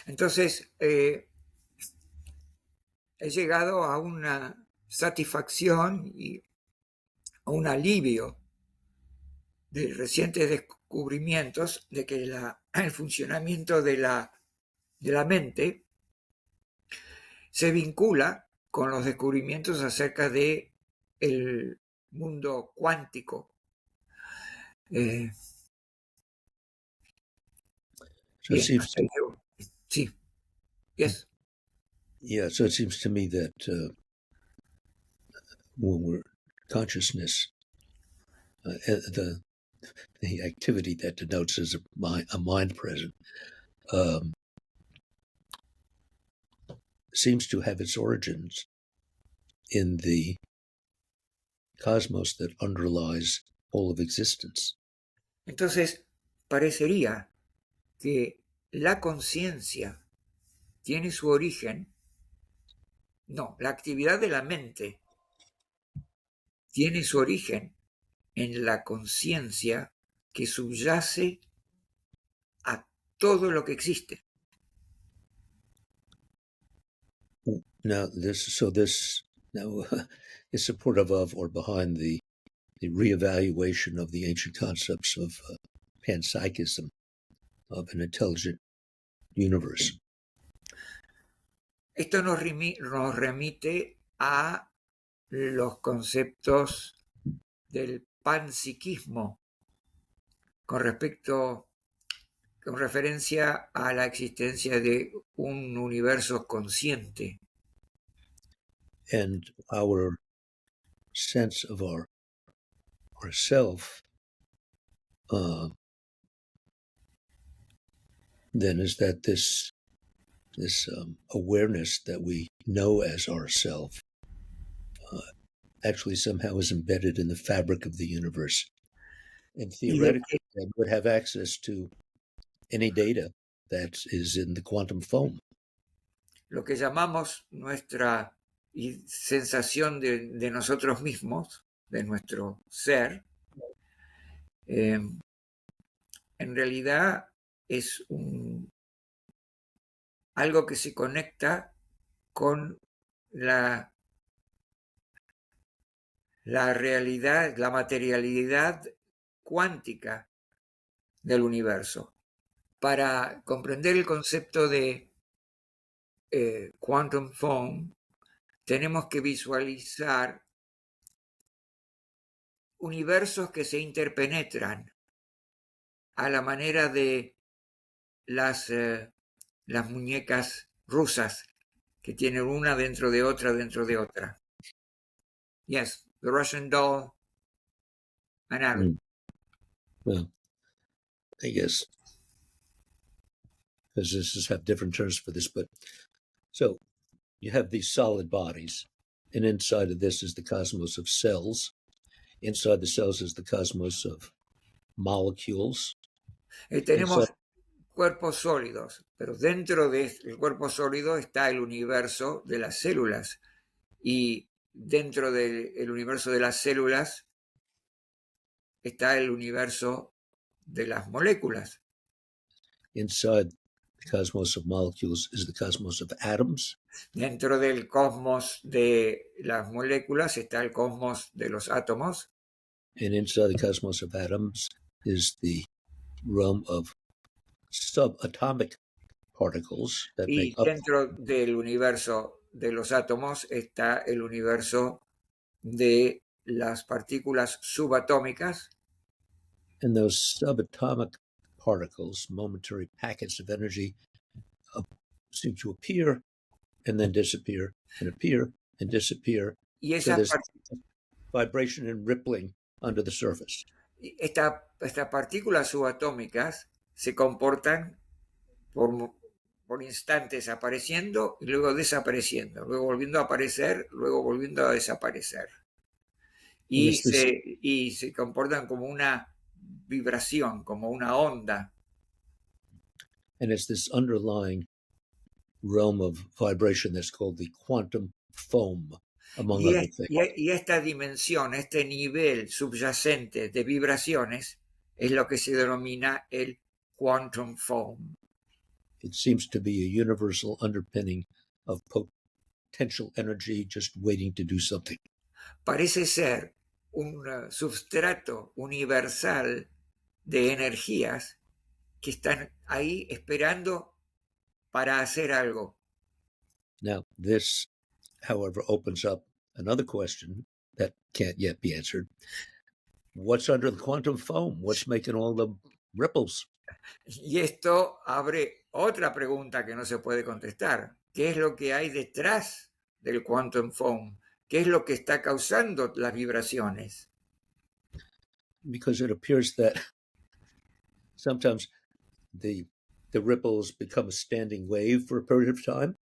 [SPEAKER 3] Entonces, he llegado a una satisfacción y a un alivio de recientes descubrimientos de que el funcionamiento de la mente se vincula con los descubrimientos acerca de el mundo cuántico.
[SPEAKER 1] So it seems to,
[SPEAKER 3] sí. Yes.
[SPEAKER 1] yeah, so it seems to me that when we're consciousness, the activity that denotes as a mind present seems to have its origins in the cosmos that underlies all of existence.
[SPEAKER 3] Entonces, parecería que la conciencia tiene su origen, no, la actividad de la mente tiene su origen en la conciencia que subyace a todo lo que existe.
[SPEAKER 1] Now, this is supportive of or behind the reevaluation of the ancient concepts of panpsychism, of an intelligent universe.
[SPEAKER 3] Esto nos remite a los conceptos del panpsiquismo con referencia a la existencia de un universo consciente.
[SPEAKER 1] And our sense of ourself then is that this awareness that we know as ourself actually somehow is embedded in the fabric of the universe, and theoretically would have access to any data that is in the quantum foam.
[SPEAKER 3] Lo que llamamos nuestra y sensación de nosotros mismos, de nuestro ser, en realidad es algo que se conecta con la realidad, la materialidad cuántica del universo. Para comprender el concepto de quantum foam, tenemos que visualizar universos que se interpenetran a la manera de las muñecas rusas que tienen una dentro de otra dentro de otra. Yes, the Russian doll analogy.
[SPEAKER 1] Well, I guess physicists have different terms for this, but so you have these solid bodies, and inside of this is the cosmos of cells. Inside the cells is the cosmos of molecules.
[SPEAKER 3] Tenemos
[SPEAKER 1] Inside,
[SPEAKER 3] cuerpos sólidos, pero dentro del cuerpo sólido está el universo de las células, y dentro del universo de las células está el universo de las moléculas.
[SPEAKER 1] inside the cosmos of molecules is the cosmos of atoms.
[SPEAKER 3] Dentro del cosmos de las moléculas está el cosmos de los átomos.
[SPEAKER 1] And inside the cosmos of atoms is the realm of subatomic particles that
[SPEAKER 3] Y
[SPEAKER 1] make up.
[SPEAKER 3] dentro del universo de los átomos está el universo de las partículas subatómicas.
[SPEAKER 1] And those subatomic particles, momentary packets of energy, seem to appear and then disappear and appear and disappear.
[SPEAKER 3] Y
[SPEAKER 1] So
[SPEAKER 3] esas
[SPEAKER 1] there's vibration and rippling under the surface.
[SPEAKER 3] estas partículas subatómicas se comportan por instantes apareciendo y luego desapareciendo, luego volviendo a aparecer, luego volviendo a desaparecer. Y se comportan como una vibración, como una onda.
[SPEAKER 1] And it's this underlying realm of vibration that's called the quantum foam, among other things.
[SPEAKER 3] Y esta dimensión, este nivel subyacente de vibraciones es lo que se denomina el quantum foam.
[SPEAKER 1] It seems to be a universal underpinning of potential energy just waiting to do something.
[SPEAKER 3] Parece ser un substrato universal de energías que están ahí esperando para hacer algo.
[SPEAKER 1] Now, this, however, opens up another question that can't yet be answered. What's under the quantum foam? What's making all the ripples?
[SPEAKER 3] Y esto abre otra pregunta que no se puede contestar. ¿Qué es lo que hay detrás del quantum foam? ¿Qué es lo que está causando las vibraciones?
[SPEAKER 1] Because it appears that sometimes the ripples become a standing wave for a period of time,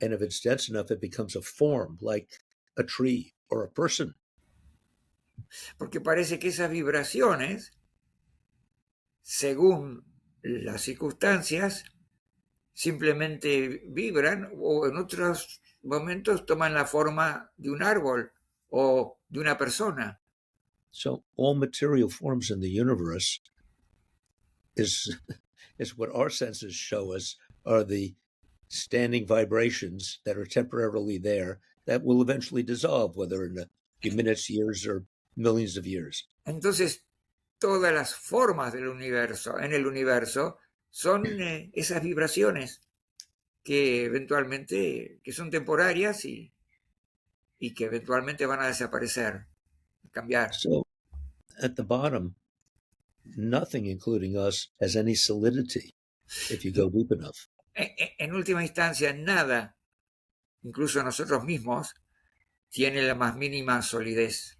[SPEAKER 1] and if it's dense enough, it becomes a form like a tree or a person.
[SPEAKER 3] Porque parece que esas vibraciones, según las circunstancias, simplemente vibran o en otros momentos toman la forma de un árbol o de una persona.
[SPEAKER 1] So all material forms in the universe is what our senses show us are the standing vibrations that are temporarily there that will eventually dissolve, whether in a few minutes, years, or millions of years.
[SPEAKER 3] Entonces, todas las formas del universo, en el universo, son esas vibraciones que eventualmente, que son temporarias y que eventualmente van a desaparecer, cambiar.
[SPEAKER 1] So at the bottom, nothing, including us, has any solidity if you go deep enough.
[SPEAKER 3] En última instancia, nada, incluso nosotros mismos, tiene la más mínima solidez.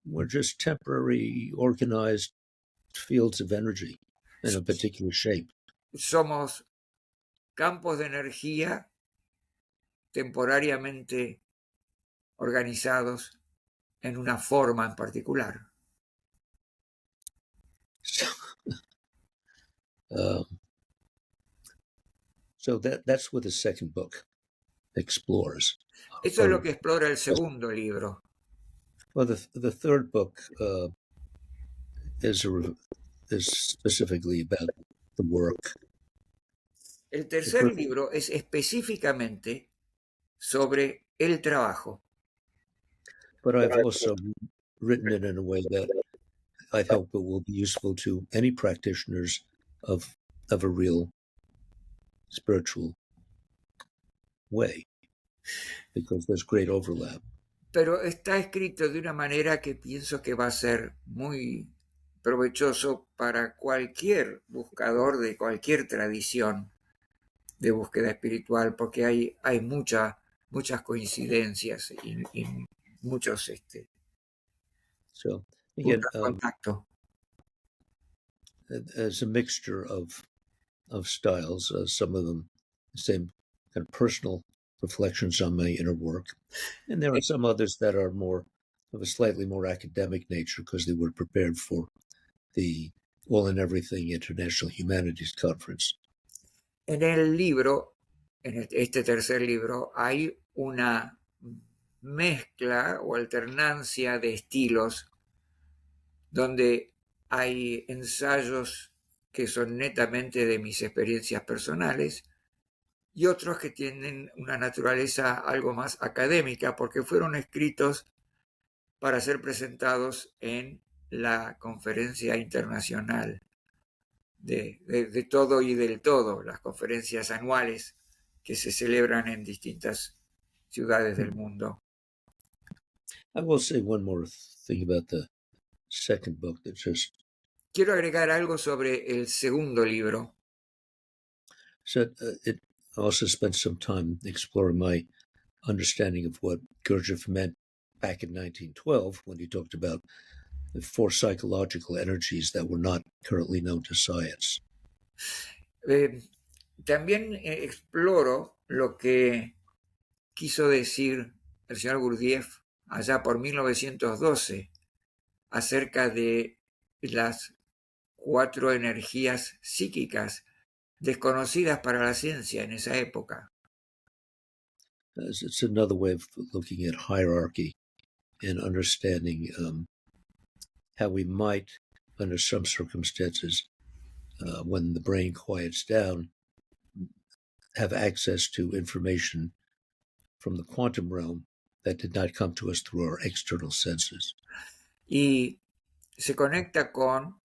[SPEAKER 1] We're just temporary organized fields of energy in a particular shape.
[SPEAKER 3] Somos campos de energía temporariamente organizados en una forma en particular.
[SPEAKER 1] So that's with the second book. explores.
[SPEAKER 3] Eso es lo que explora el segundo libro.
[SPEAKER 1] Well, the third book is specifically about the work.
[SPEAKER 3] El tercer libro es específicamente sobre el trabajo.
[SPEAKER 1] But I've also written it in a way that I hope it will be useful to any practitioners of a real spiritual way, because there's great overlap.
[SPEAKER 3] Pero está escrito de una manera que pienso que va a ser muy provechoso para cualquier buscador de cualquier tradición de búsqueda espiritual, porque hay muchas coincidencias y muchos
[SPEAKER 1] So again,
[SPEAKER 3] puntos de contacto.
[SPEAKER 1] as a mixture of styles, some of them the same kind of personal reflections on my inner work, and there are some others that are more of a slightly more academic nature because they were prepared for the All and Everything International Humanities Conference.
[SPEAKER 3] En el libro, en este tercer libro, hay una mezcla o alternancia de estilos donde hay ensayos que son netamente de mis experiencias personales y otros que tienen una naturaleza algo más académica porque fueron escritos para ser presentados en la conferencia internacional de todo y del todo, las conferencias anuales que se celebran en distintas ciudades del mundo.
[SPEAKER 1] I will say one more thing about the second book that just
[SPEAKER 3] Quiero agregar algo sobre el segundo libro.
[SPEAKER 1] said it also spent some time exploring my understanding of what Gurdjieff meant back in 1912 when he talked about the four psychological energies that were not currently known to science.
[SPEAKER 3] También exploro lo que quiso decir el señor Gurdjieff allá por 1912 acerca de las 4 energías psíquicas desconocidas para la ciencia en esa época.
[SPEAKER 1] It's another way of looking at hierarchy and understanding how we might, under some circumstances, when the brain quiets down, have access to information from the quantum realm that did not come to us through our external senses.
[SPEAKER 3] Y se conecta con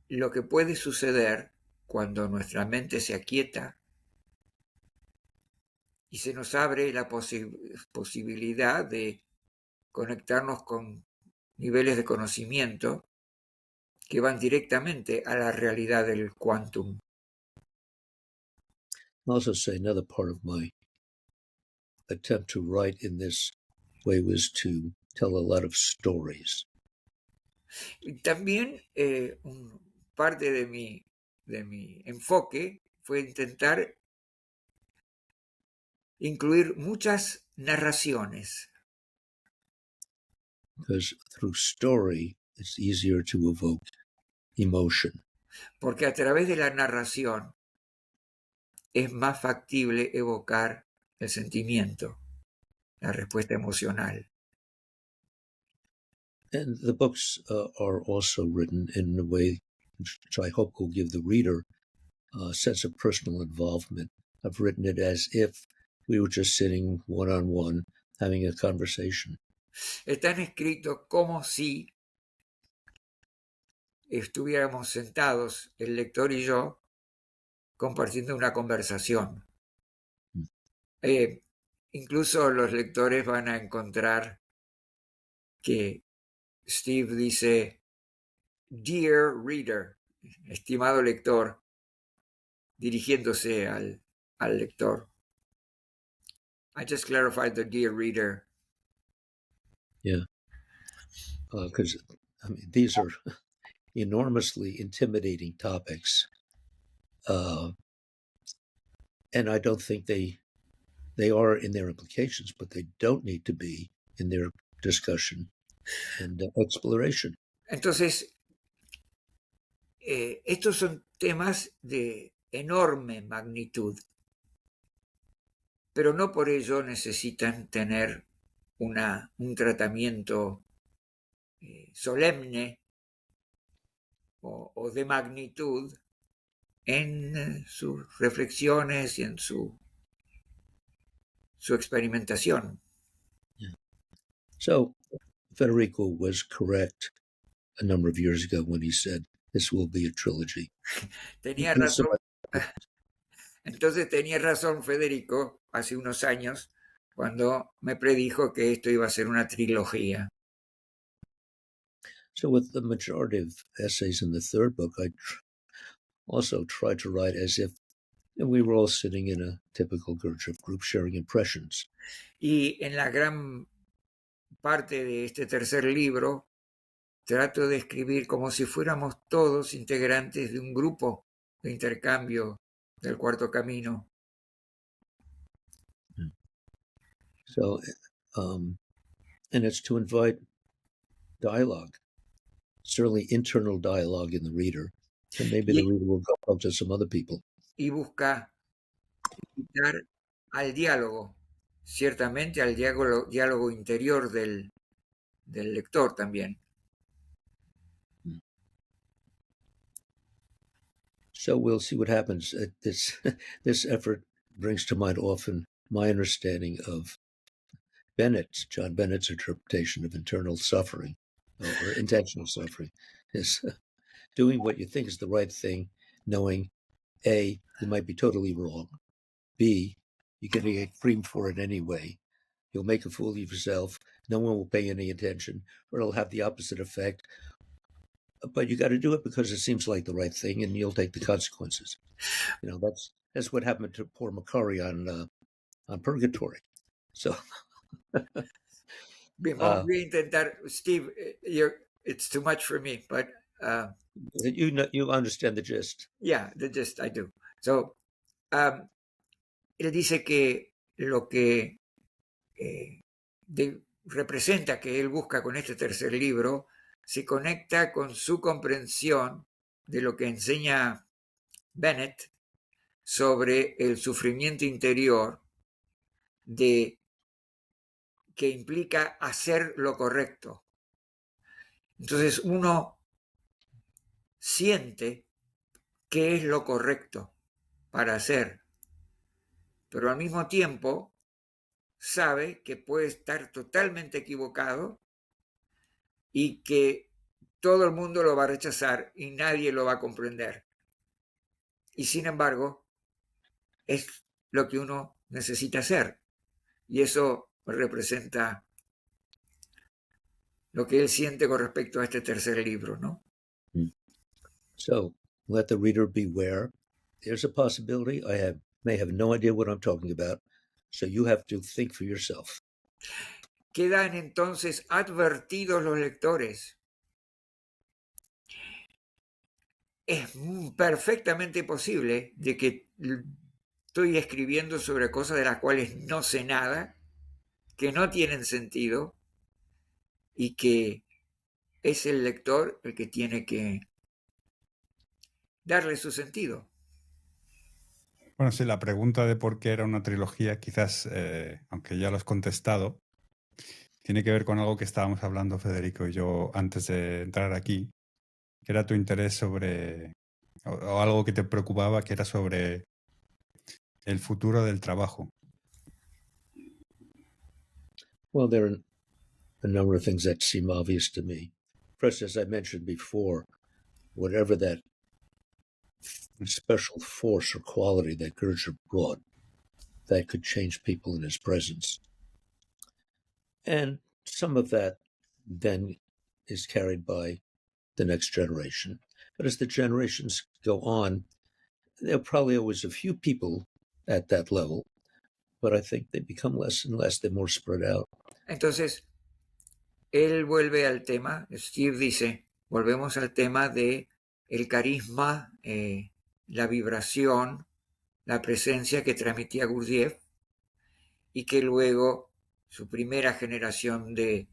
[SPEAKER 3] lo que puede suceder cuando nuestra mente se aquieta y se nos abre la posibilidad de conectarnos con niveles de conocimiento que van directamente a la realidad del quantum.
[SPEAKER 1] I'll also say another part of my attempt to write in this way was to tell a lot of stories.
[SPEAKER 3] Y también parte de mi enfoque fue intentar incluir muchas narraciones.
[SPEAKER 1] Because through story, it's easier to evoke emotion.
[SPEAKER 3] Porque a través de la narración es más factible evocar el sentimiento, la respuesta emocional.
[SPEAKER 1] And the books are also written in a way which I hope will give the reader a sense of personal involvement. I've written it as if we were just sitting one-on-one having a conversation.
[SPEAKER 3] Están escritos como si estuviéramos sentados, el lector y yo, compartiendo una conversación. Incluso los lectores van a encontrar que Steve dice, Dear Reader, estimado lector, dirigiéndose al lector. I just clarified the Dear Reader.
[SPEAKER 1] Yeah, because I mean, these are enormously intimidating topics, and I don't think they are in their implications, but they don't need to be in their discussion and exploration.
[SPEAKER 3] Entonces, estos son temas de enorme magnitud, pero no por ello necesitan tener un tratamiento solemne o de magnitud en sus reflexiones y en su experimentación.
[SPEAKER 1] Yeah. So Federico was correct a number of years ago when he said this will be a trilogy.
[SPEAKER 3] Tenía razón. Entonces tenía razón Federico hace unos años cuando me predijo que esto iba a ser una trilogía.
[SPEAKER 1] So with the majority of essays in the third book, I also tried to write as if we were all sitting in a typical Gurdjieff group sharing impressions.
[SPEAKER 3] Y en la gran parte de este tercer libro trato de escribir como si fuéramos todos integrantes de un grupo de intercambio del Cuarto Camino.
[SPEAKER 1] So, and it's to invite dialogue, certainly internal dialogue in the reader, and maybe the reader will go out to some other people.
[SPEAKER 3] Y busca invitar al diálogo, ciertamente al diálogo interior del lector también.
[SPEAKER 1] So we'll see what happens. This effort brings to mind often my understanding of John Bennett's interpretation of internal suffering or intentional suffering is doing what you think is the right thing, knowing A, you might be totally wrong. B, you're going to get creamed for it anyway. You'll make a fool of yourself. No one will pay any attention, or it'll have the opposite effect. But you got to do it because it seems like the right thing, and you'll take the consequences. You know, that's what happened to poor Macquarie on Purgatory. So,
[SPEAKER 3] Bien, vamos a intentar, Steve. It's too much for me, but
[SPEAKER 1] you understand the gist.
[SPEAKER 3] Yeah, the gist I do. So, él dice que lo que representa que él busca con este tercer libro se conecta con su comprensión de lo que enseña Bennett sobre el sufrimiento interior que implica hacer lo correcto. Entonces uno siente qué es lo correcto para hacer, pero al mismo tiempo sabe que puede estar totalmente equivocado y que todo el mundo lo va a rechazar y nadie lo va a comprender. Y sin embargo, es lo que uno necesita hacer. Y eso representa lo que él siente con respecto a este tercer libro, ¿no?
[SPEAKER 1] So, let the reader beware. There's a possibility I may have no idea what I'm talking about, so you have to think for yourself.
[SPEAKER 3] Quedan entonces advertidos los lectores. Es perfectamente posible de que estoy escribiendo sobre cosas de las cuales no sé nada, que no tienen sentido y que es el lector el que tiene que darle su sentido.
[SPEAKER 2] Bueno, sí, la pregunta de por qué era una trilogía, quizás, aunque ya lo has contestado, tiene que ver con algo que estábamos hablando Federico y yo antes de entrar aquí, que era tu interés sobre, o algo que te preocupaba, que era sobre el futuro del trabajo.
[SPEAKER 1] Well, there are a number of things that seem obvious to me. First, as I mentioned before, whatever that special force or quality that Gurdjieff brought, that could change people in his presence. And some of that then is carried by the next generation. But as the generations go on, there are probably always a few people at that level, but I think they become less and less, they're more spread out.
[SPEAKER 3] Entonces, él vuelve al tema, Steve dice, volvemos al tema de el carisma, la vibración, la presencia que transmitía Gurdjieff y que luego su primera generación de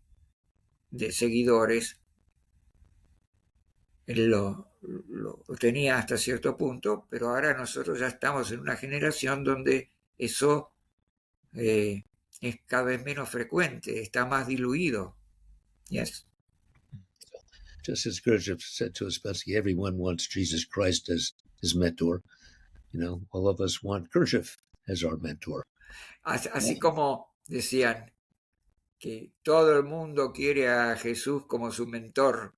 [SPEAKER 3] seguidores lo tenía hasta cierto punto, pero ahora nosotros ya estamos en una generación donde eso es cada vez menos frecuente, está más diluido. Yes.
[SPEAKER 1] Just as Gurdjieff said to Uspensky, everyone wants Jesus Christ as his mentor. You know, all of us want Gurdjieff as our mentor.
[SPEAKER 3] Así como decían que todo el mundo quiere a Jesús como su mentor.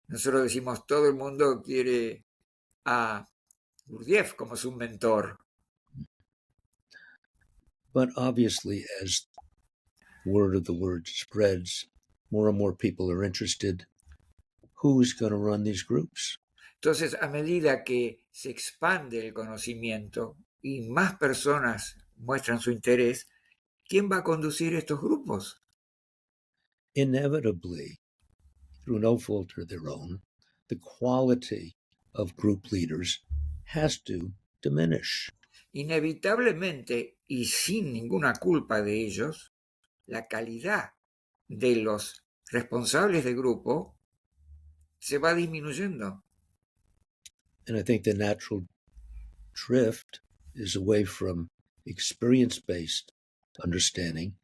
[SPEAKER 3] Nosotros decimos todo el mundo quiere a Gurdjieff como su mentor.
[SPEAKER 1] But obviously, as word of the word spreads, more and more people are interested. Who's going to run these groups?
[SPEAKER 3] Entonces, a medida que se expande el conocimiento y más personas muestran su interés, ¿quién va a conducir estos grupos?
[SPEAKER 1] Inevitably, through no fault of their own, the quality of group leaders has to diminish.
[SPEAKER 3] Inevitablemente y sin ninguna culpa de ellos, la calidad de los responsables de grupo se va disminuyendo.
[SPEAKER 1] And I think the natural drift is away from experience-based understanding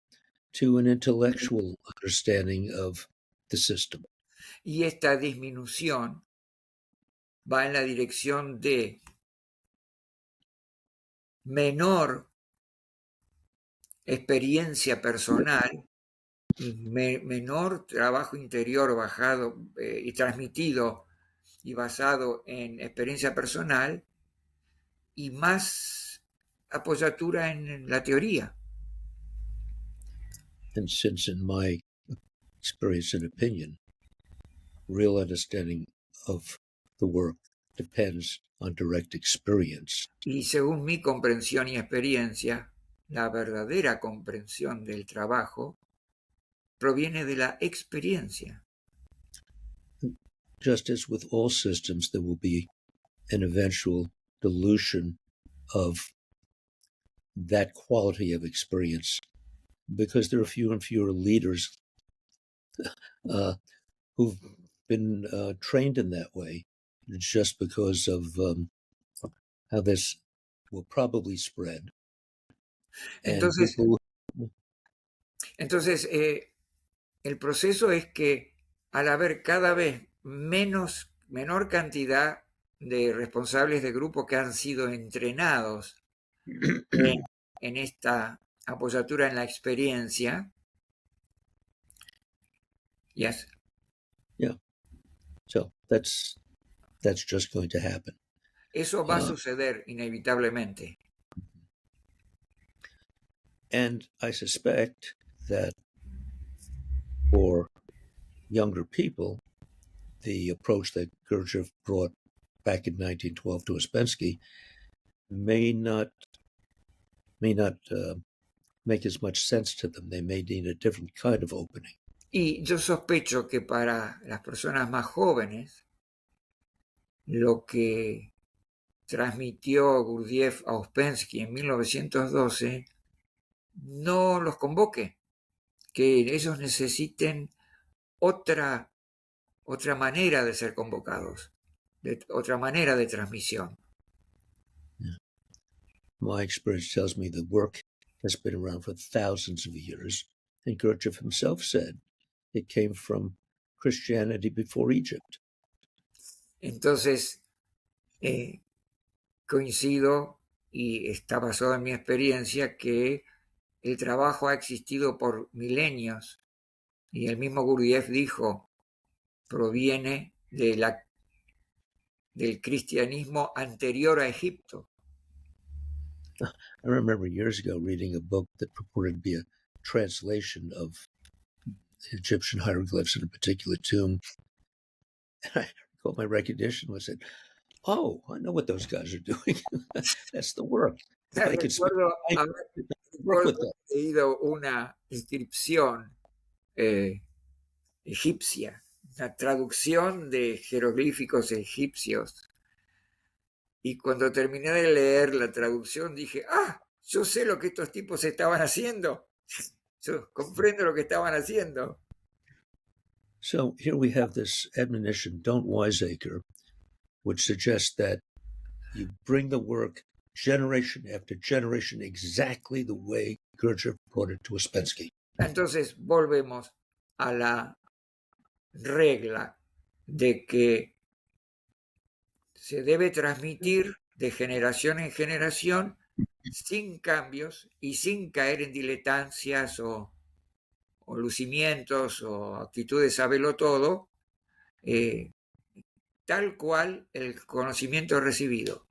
[SPEAKER 1] to an intellectual understanding of the system.
[SPEAKER 3] Y esta disminución va en la dirección de menor experiencia personal y menor trabajo interior y transmitido y basado en experiencia personal y más apoyatura en la teoría.
[SPEAKER 1] And since, in my experience and opinion, real understanding of the work depends on direct experience,
[SPEAKER 3] Y según mi comprensión y experiencia, la verdadera comprensión del trabajo proviene de la experiencia.
[SPEAKER 1] just as with all systems, there will be an eventual dilution of that quality of experience because there are fewer and fewer leaders who've been trained in that way, just because of how this will probably spread. And
[SPEAKER 3] Entonces,
[SPEAKER 1] people,
[SPEAKER 3] entonces el proceso es que al haber cada vez menor cantidad de responsables de grupo que han sido entrenados en esta apoyatura en la experiencia, yes.
[SPEAKER 1] yeah, so that's just going to happen.
[SPEAKER 3] Eso va a suceder inevitablemente.
[SPEAKER 1] And I suspect that for younger people, the approach that Gurdjieff brought back in 1912 to Ouspensky may not make as much sense to them. They may need a different kind of opening.
[SPEAKER 3] Y yo sospecho que para las personas más jóvenes, lo que transmitió Gurdjieff a Ouspensky en 1912 no los convoque, que ellos necesiten otra manera de ser convocados, otra manera de transmisión.
[SPEAKER 1] Yeah. My experience tells me the work has been around for thousands of years, and Gurdjieff himself said it came from Christianity before Egypt.
[SPEAKER 3] Entonces, coincido y está basado en mi experiencia que el trabajo ha existido por milenios y el mismo Gurdjieff dijo, proviene del cristianismo anterior a Egipto.
[SPEAKER 1] I remember years ago reading a book that purported to be a translation of Egyptian hieroglyphs in a particular tomb. And I recall my recognition was that, oh, I know what those guys are doing. That's the work. If I could speak, I could work with that.
[SPEAKER 3] He leído una inscripción egipcia, una traducción de jeroglíficos egipcios. Y cuando terminé de leer la traducción dije, yo sé lo que estos tipos estaban haciendo. Yo comprendo lo que estaban haciendo.
[SPEAKER 1] So here we have this admonition, don't wiseacre, which suggests that you bring the work generation after generation exactly the way Gurdjieff brought it to Ouspensky.
[SPEAKER 3] Entonces volvemos a la regla de que se debe transmitir de generación en generación sin cambios y sin caer en diletancias o lucimientos o actitudes sabelo todo, tal cual el conocimiento recibido.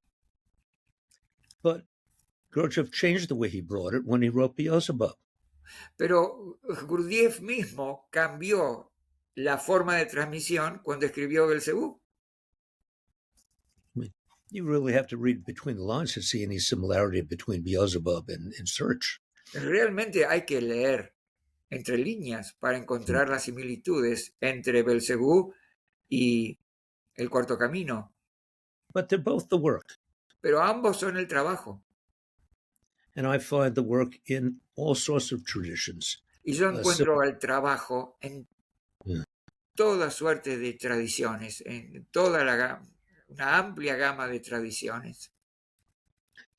[SPEAKER 1] But Gurdjieff changed the way he brought it when he wrote Beelzebub.
[SPEAKER 3] Pero Gurdjieff mismo cambió la forma de transmisión cuando escribió Belcebú.
[SPEAKER 1] I mean, you really have to read between the lines to see any similarity between Beelzebub and Search.
[SPEAKER 3] Realmente hay que leer entre líneas para encontrar las similitudes entre Belcebú y El Cuarto Camino.
[SPEAKER 1] But they're both the work.
[SPEAKER 3] Pero ambos son el trabajo.
[SPEAKER 1] And I find the work in all sorts of traditions.
[SPEAKER 3] Y yo encuentro el trabajo en toda suerte de tradiciones, en toda una amplia gama de tradiciones.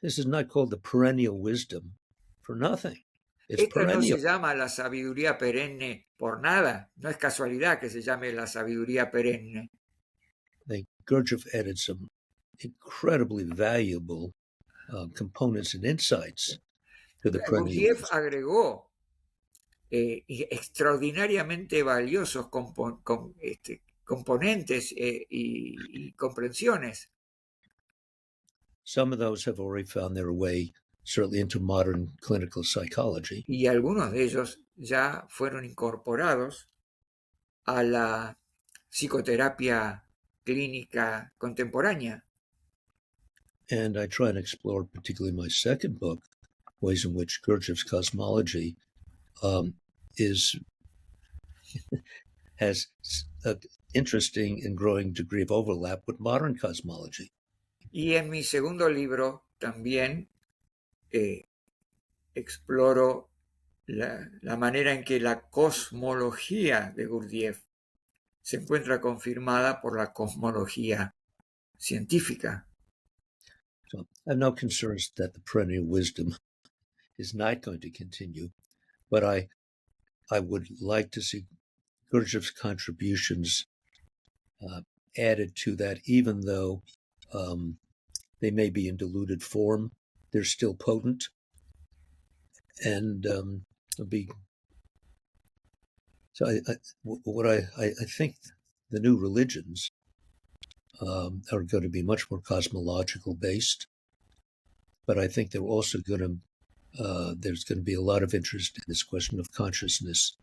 [SPEAKER 1] This is not called the perennial wisdom for nothing. It's
[SPEAKER 3] Esta no
[SPEAKER 1] perennial.
[SPEAKER 3] se llama la sabiduría perenne por nada. No es casualidad que se llame la sabiduría perenne.
[SPEAKER 1] I think Gurdjieff added some incredibly valuable components and insights to the perennial
[SPEAKER 3] Gurdjieff
[SPEAKER 1] wisdom.
[SPEAKER 3] agregó extraordinariamente valiosos componentes y comprensiones.
[SPEAKER 1] Some of those have already found their way, certainly, into modern clinical psychology.
[SPEAKER 3] Y algunos de ellos ya fueron incorporados a la psicoterapia clínica contemporánea.
[SPEAKER 1] And I try and explore, particularly my second book, ways in which Gurdjieff's cosmology has an interesting and growing degree of overlap with modern cosmology.
[SPEAKER 3] Y en mi segundo libro también exploro la manera en que la cosmología de Gurdjieff se encuentra confirmada por la cosmología científica.
[SPEAKER 1] So I have no concerns that the perennial wisdom is not going to continue, but I would like to see Gurdjieff's contributions added to that, even though they may be in diluted form, they're still potent, and be. So I think the new religions are going to be much more cosmological based, but I think they're also going to there's going to be a lot of interest in this question of consciousness,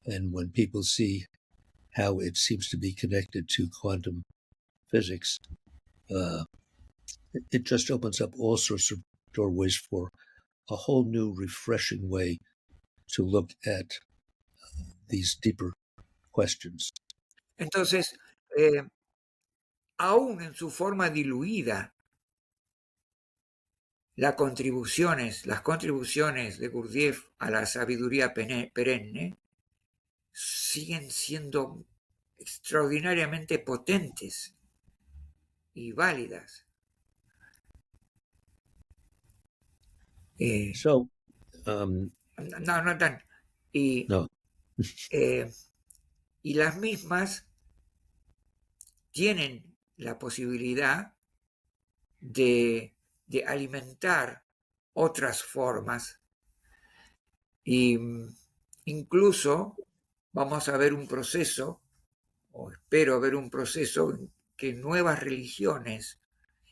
[SPEAKER 1] and when people see how it seems to be connected to quantum physics, it just opens up all sorts of doorways for a whole new, refreshing way to look at these deeper questions.
[SPEAKER 3] Entonces, aún en su forma diluida, las contribuciones de Gurdjieff a la sabiduría perenne siguen siendo extraordinariamente potentes y válidas. No tan. Y las mismas tienen la posibilidad de alimentar otras formas, y incluso vamos a ver un proceso, o espero ver un proceso en que nuevas religiones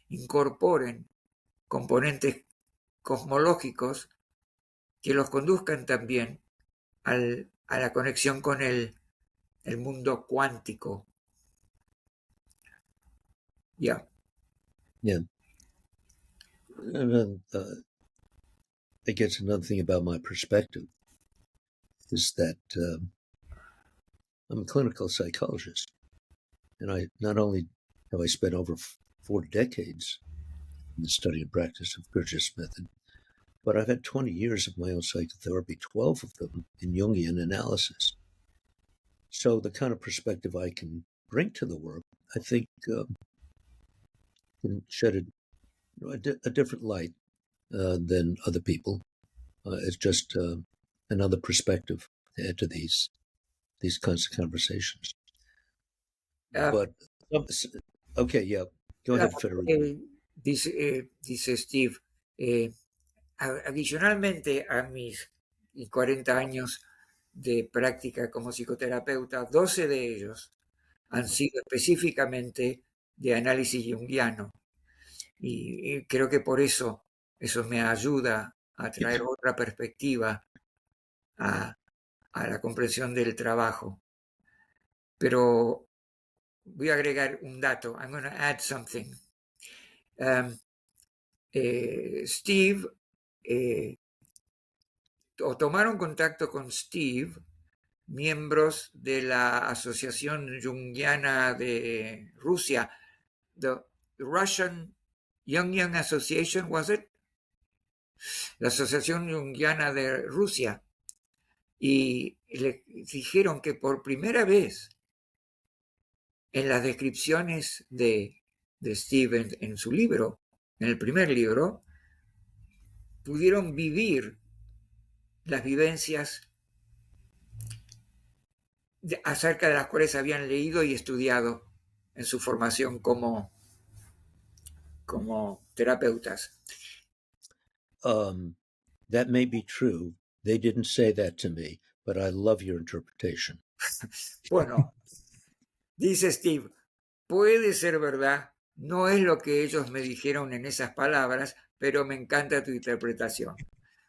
[SPEAKER 3] incorporen componentes cosmológicos que los conduzcan también a la conexión con el mundo cuántico.
[SPEAKER 1] Yeah. I guess another thing about my perspective is that I'm a clinical psychologist, and I not only have I spent over 4 decades in the study and practice of Gurdjieff's method, but I've had 20 years of my own psychotherapy, 12 of them in Jungian analysis. So the kind of perspective I can bring to the work, I think, can shed a different light than other people. It's just another perspective to add to these kinds of conversations. But okay, yeah, go ahead, Federico.
[SPEAKER 3] Dice Steve, adicionalmente a mis 40 años de práctica como psicoterapeuta, 12 de ellos han sido específicamente de análisis junguiano. Y creo que por eso me ayuda a traer otra perspectiva a la comprensión del trabajo. Pero voy a agregar un dato. I'm going to add something. Steve, o tomaron contacto con Steve miembros de la Asociación Jungiana de Rusia, the Russian Jungian Association, was it? La Asociación Jungiana de Rusia. Y le dijeron que por primera vez en las descripciones de Steve en su libro, en el primer libro, pudieron vivir las vivencias acerca de las cuales habían leído y estudiado en su formación como terapeutas.
[SPEAKER 1] That may be true. They didn't say that to me, but I love your interpretation.
[SPEAKER 3] Bueno, dice Steve, puede ser verdad, no es lo que ellos me dijeron en esas palabras, pero me encanta tu interpretación.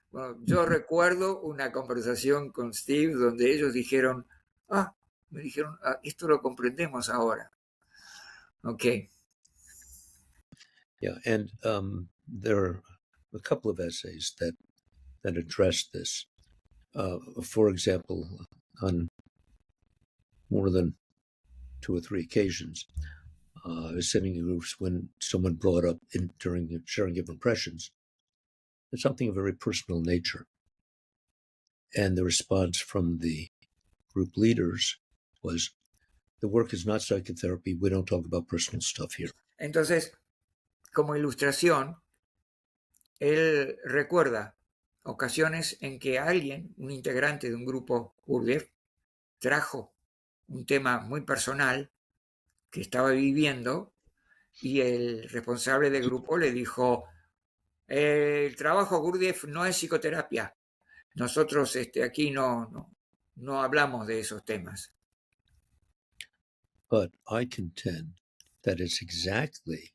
[SPEAKER 3] Bueno, yo recuerdo una conversación con Steve donde ellos dijeron, esto lo comprendemos ahora. Okay.
[SPEAKER 1] Yeah, and there are a couple of essays that address this. For example, on more than 2 or 3 occasions, I was sitting in groups when someone brought up during the sharing of impressions something of a very personal nature. And the response from the group leaders was, the work is not psychotherapy. We don't talk about personal stuff here.
[SPEAKER 3] Entonces, como ilustración, él recuerda ocasiones en que alguien, un integrante de un grupo Gurdjieff, trajo un tema muy personal que estaba viviendo y el responsable del grupo le dijo, el trabajo Gurdjieff no es psicoterapia. Nosotros aquí no hablamos de esos temas.
[SPEAKER 1] But I contend that it's exactly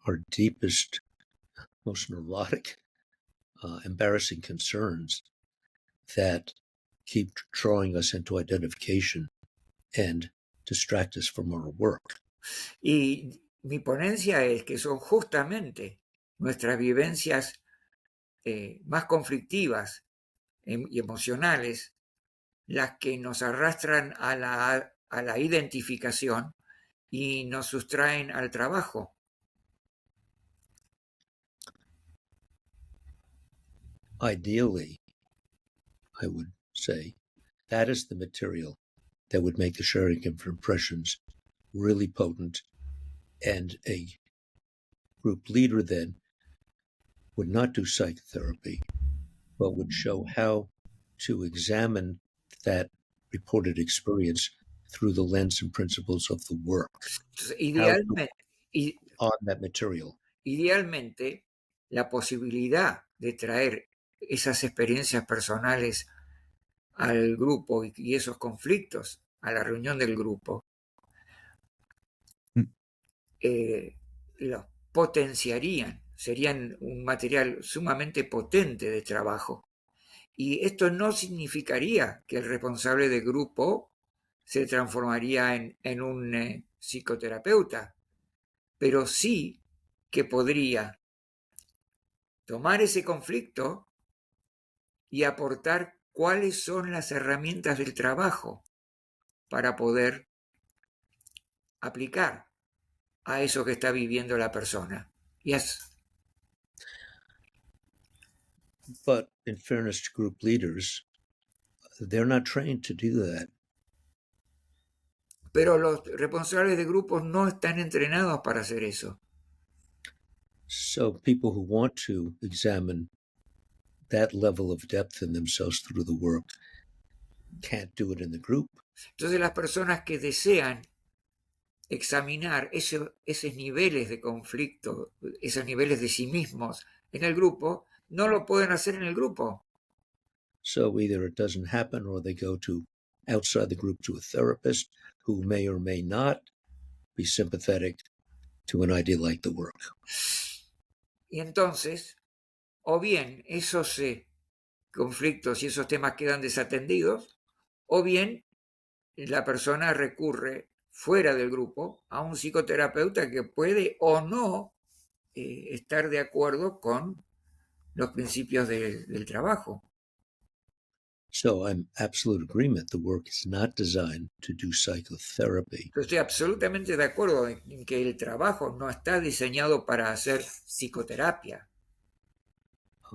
[SPEAKER 1] our deepest, most neurotic, embarrassing concerns that keep drawing us into identification and distract us from our work.
[SPEAKER 3] Y mi ponencia es que son justamente nuestras vivencias más conflictivas y emocionales las que nos arrastran a la identificación y nos sustraen al trabajo.
[SPEAKER 1] Ideally, I would say, that is the material that would make the sharing of impressions really potent, and a group leader then would not do psychotherapy, but would show how to examine that reported experience through the lens and principles of the work. On that material.
[SPEAKER 3] Idealmente, la posibilidad de traer esas experiencias personales al grupo y esos conflictos a la reunión del grupo los potenciarían, serían un material sumamente potente de trabajo. Y esto no significaría que el responsable del grupo se transformaría en un psicoterapeuta, pero sí que podría tomar ese conflicto y aportar cuáles son las herramientas del trabajo para poder aplicar a eso que está viviendo la persona. Yes.
[SPEAKER 1] But in fairness to group leaders, they're not trained to do that.
[SPEAKER 3] Pero los responsables de grupos no están entrenados para hacer eso.
[SPEAKER 1] So people who want to examine that level of depth in themselves through the work can't do it in the group.
[SPEAKER 3] Entonces las personas que desean examinar esos niveles de conflicto, esos niveles de sí mismos en el grupo, no lo pueden hacer en el grupo.
[SPEAKER 1] So either it doesn't happen or they go to outside the group to a therapist who may or may not be sympathetic to an idea like the work.
[SPEAKER 3] Y entonces, o bien esos conflictos y esos temas quedan desatendidos, o bien la persona recurre fuera del grupo a un psicoterapeuta que puede o no estar de acuerdo con los principios del trabajo.
[SPEAKER 1] So I'm absolute agreement. The work is not designed to do psychotherapy.
[SPEAKER 3] Yo estoy absolutamente de acuerdo en que el trabajo no está diseñado para hacer psicoterapia.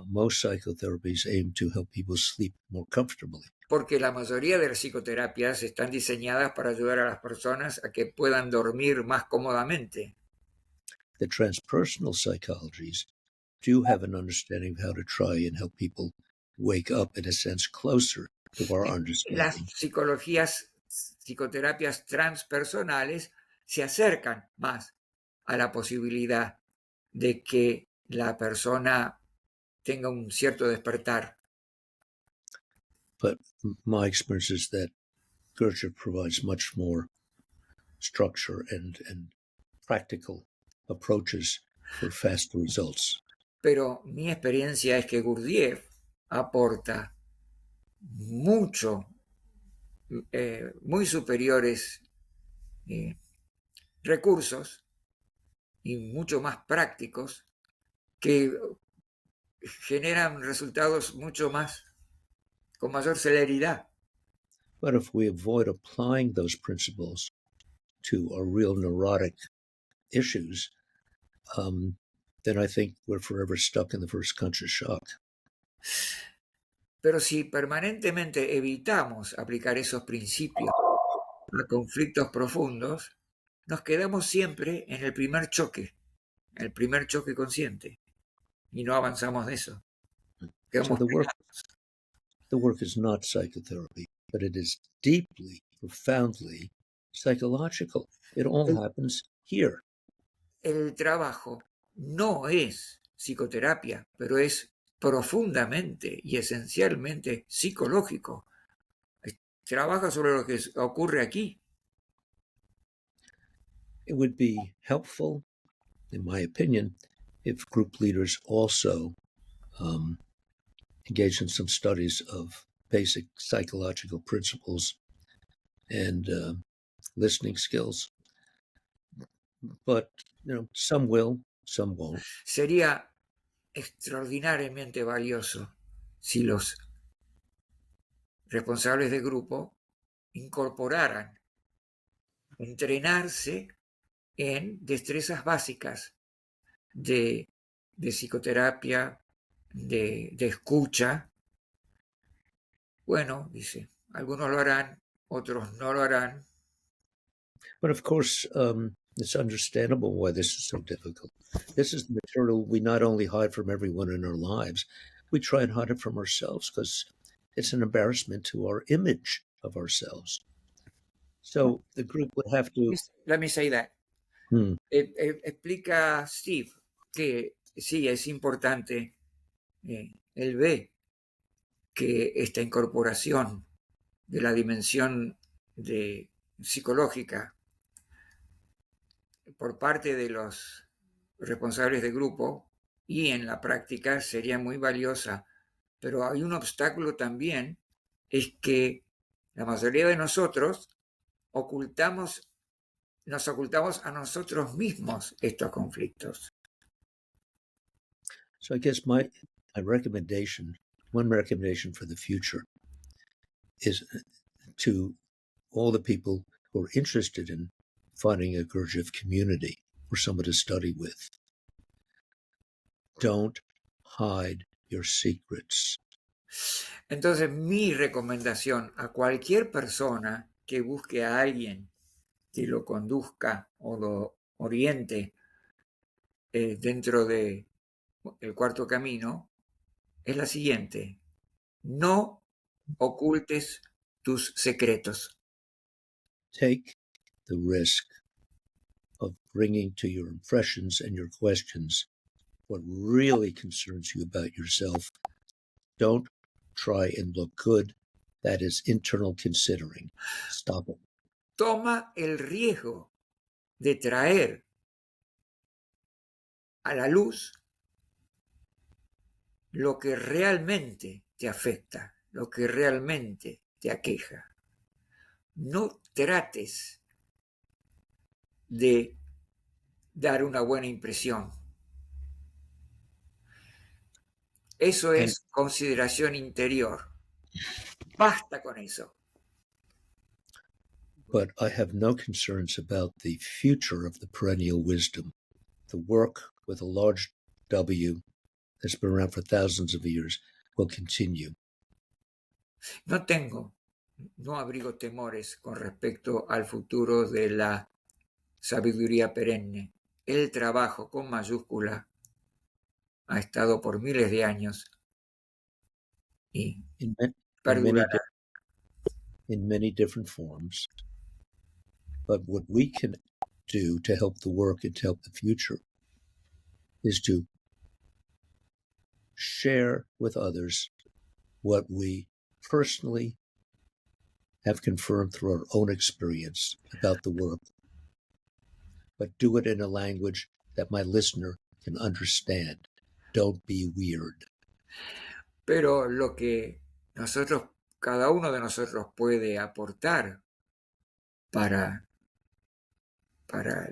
[SPEAKER 1] Most psychotherapies aim to help people sleep more comfortably.
[SPEAKER 3] Porque la mayoría de las psicoterapias están diseñadas para ayudar a las personas a que puedan dormir más cómodamente.
[SPEAKER 1] The transpersonal psychologies do have an understanding of how to try and help people wake up, in a sense, closer to our
[SPEAKER 3] Las
[SPEAKER 1] understanding.
[SPEAKER 3] psicoterapias transpersonales se acercan más a la posibilidad de que la persona tenga un cierto despertar.
[SPEAKER 1] But my experience is that Gurdjieff provides much more structure and practical approaches for faster results.
[SPEAKER 3] Pero mi experiencia es que Gurdjieff aporta mucho, muy superiores recursos y mucho más prácticos que generan resultados mucho más, con mayor celeridad.
[SPEAKER 1] But if we avoid applying those principles to our real neurotic issues, then I think we're forever stuck in the first conscious shock.
[SPEAKER 3] Pero si permanentemente evitamos aplicar esos principios a conflictos profundos, nos quedamos siempre en el primer choque consciente, y no avanzamos de eso.
[SPEAKER 1] So the work is not psychotherapy, but it is deeply, profoundly psychological. It all happens here.
[SPEAKER 3] El trabajo no es psicoterapia, pero es profundamente y esencialmente psicológico. Trabaja sobre lo que ocurre aquí.
[SPEAKER 1] It would be helpful, in my opinion, if group leaders also engage in some studies of basic psychological principles and listening skills. But, some will, some won't.
[SPEAKER 3] Sería extraordinariamente valioso si los responsables de grupo incorporaran entrenarse en destrezas básicas de psicoterapia, de escucha. Bueno, dice, algunos lo harán, otros no lo harán.
[SPEAKER 1] But of course, it's understandable why this is so difficult. This is the material we not only hide from everyone in our lives, we try and hide it from ourselves because it's an embarrassment to our image of ourselves. So the group would have to...
[SPEAKER 3] Let me say that. Explica Steve que sí, es importante. Él ve que esta incorporación de la dimensión psicológica por parte de los responsables de grupo y en la práctica sería muy valiosa. Pero hay un obstáculo también, es que la mayoría de nosotros nos ocultamos a nosotros mismos estos conflictos.
[SPEAKER 1] So I guess my recommendation, one recommendation for the future, is to all the people who are interested in finding a Gurdjieff community or someone to study with. Don't hide your secrets.
[SPEAKER 3] Entonces, mi recomendación a cualquier persona que busque a alguien que lo conduzca o lo oriente dentro de el cuarto camino es la siguiente: no ocultes tus secretos.
[SPEAKER 1] Take the risk of bringing to your impressions and your questions what really concerns you about yourself. Don't try and look good. That is internal considering. Stop it.
[SPEAKER 3] Toma el riesgo de traer a la luz lo que realmente te afecta, lo que realmente te aqueja. No trates de dar una buena impresión. Eso es consideración interior. Basta con eso.
[SPEAKER 1] But I have no concerns about the future of the perennial wisdom. The work with a large W that's been around for thousands of years will continue.
[SPEAKER 3] No abrigo temores con respecto al futuro de la sabiduría perenne. El trabajo con mayúscula ha estado por miles de años y perdurará.
[SPEAKER 1] In many different forms. But what we can do to help the work and to help the future is to share with others what we personally have confirmed through our own experience about the work, but do it in a language that my listener can understand. Don't be weird.
[SPEAKER 3] Pero lo que cada uno de nosotros puede aportar para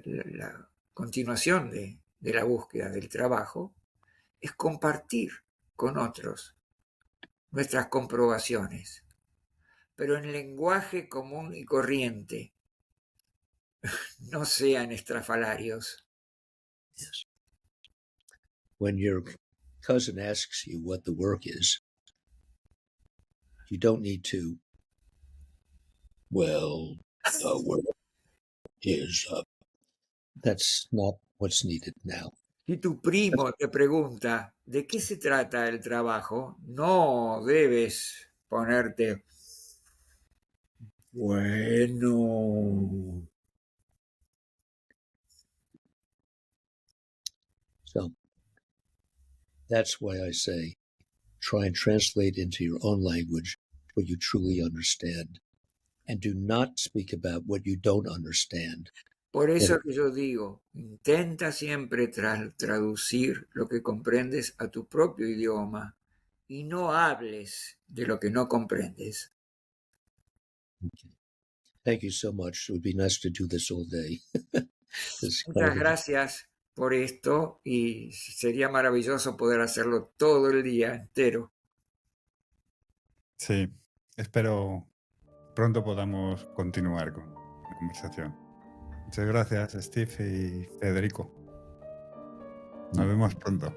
[SPEAKER 3] la continuación de la búsqueda del trabajo es compartir con otros nuestras comprobaciones, pero en lenguaje común y corriente. No sean estrafalarios.
[SPEAKER 1] Yes. When your cousin asks you what the work is, you don't need to, well, the work is, that's not what's needed now.
[SPEAKER 3] Si tu primo te pregunta de qué se trata el trabajo, no debes ponerte, bueno.
[SPEAKER 1] So that's why I say, try and translate into your own language what you truly understand, and do not speak about what you don't understand.
[SPEAKER 3] Por eso que yo digo, intenta siempre traducir lo que comprendes a tu propio idioma y no hables de lo que no comprendes.
[SPEAKER 1] Okay. Thank you so much. It would be nice to do this all day.
[SPEAKER 3] Muchas gracias por esto y sería maravilloso poder hacerlo todo el día entero.
[SPEAKER 2] Sí, espero pronto podamos continuar con la conversación. Muchas gracias, Steve y Federico. Nos vemos pronto.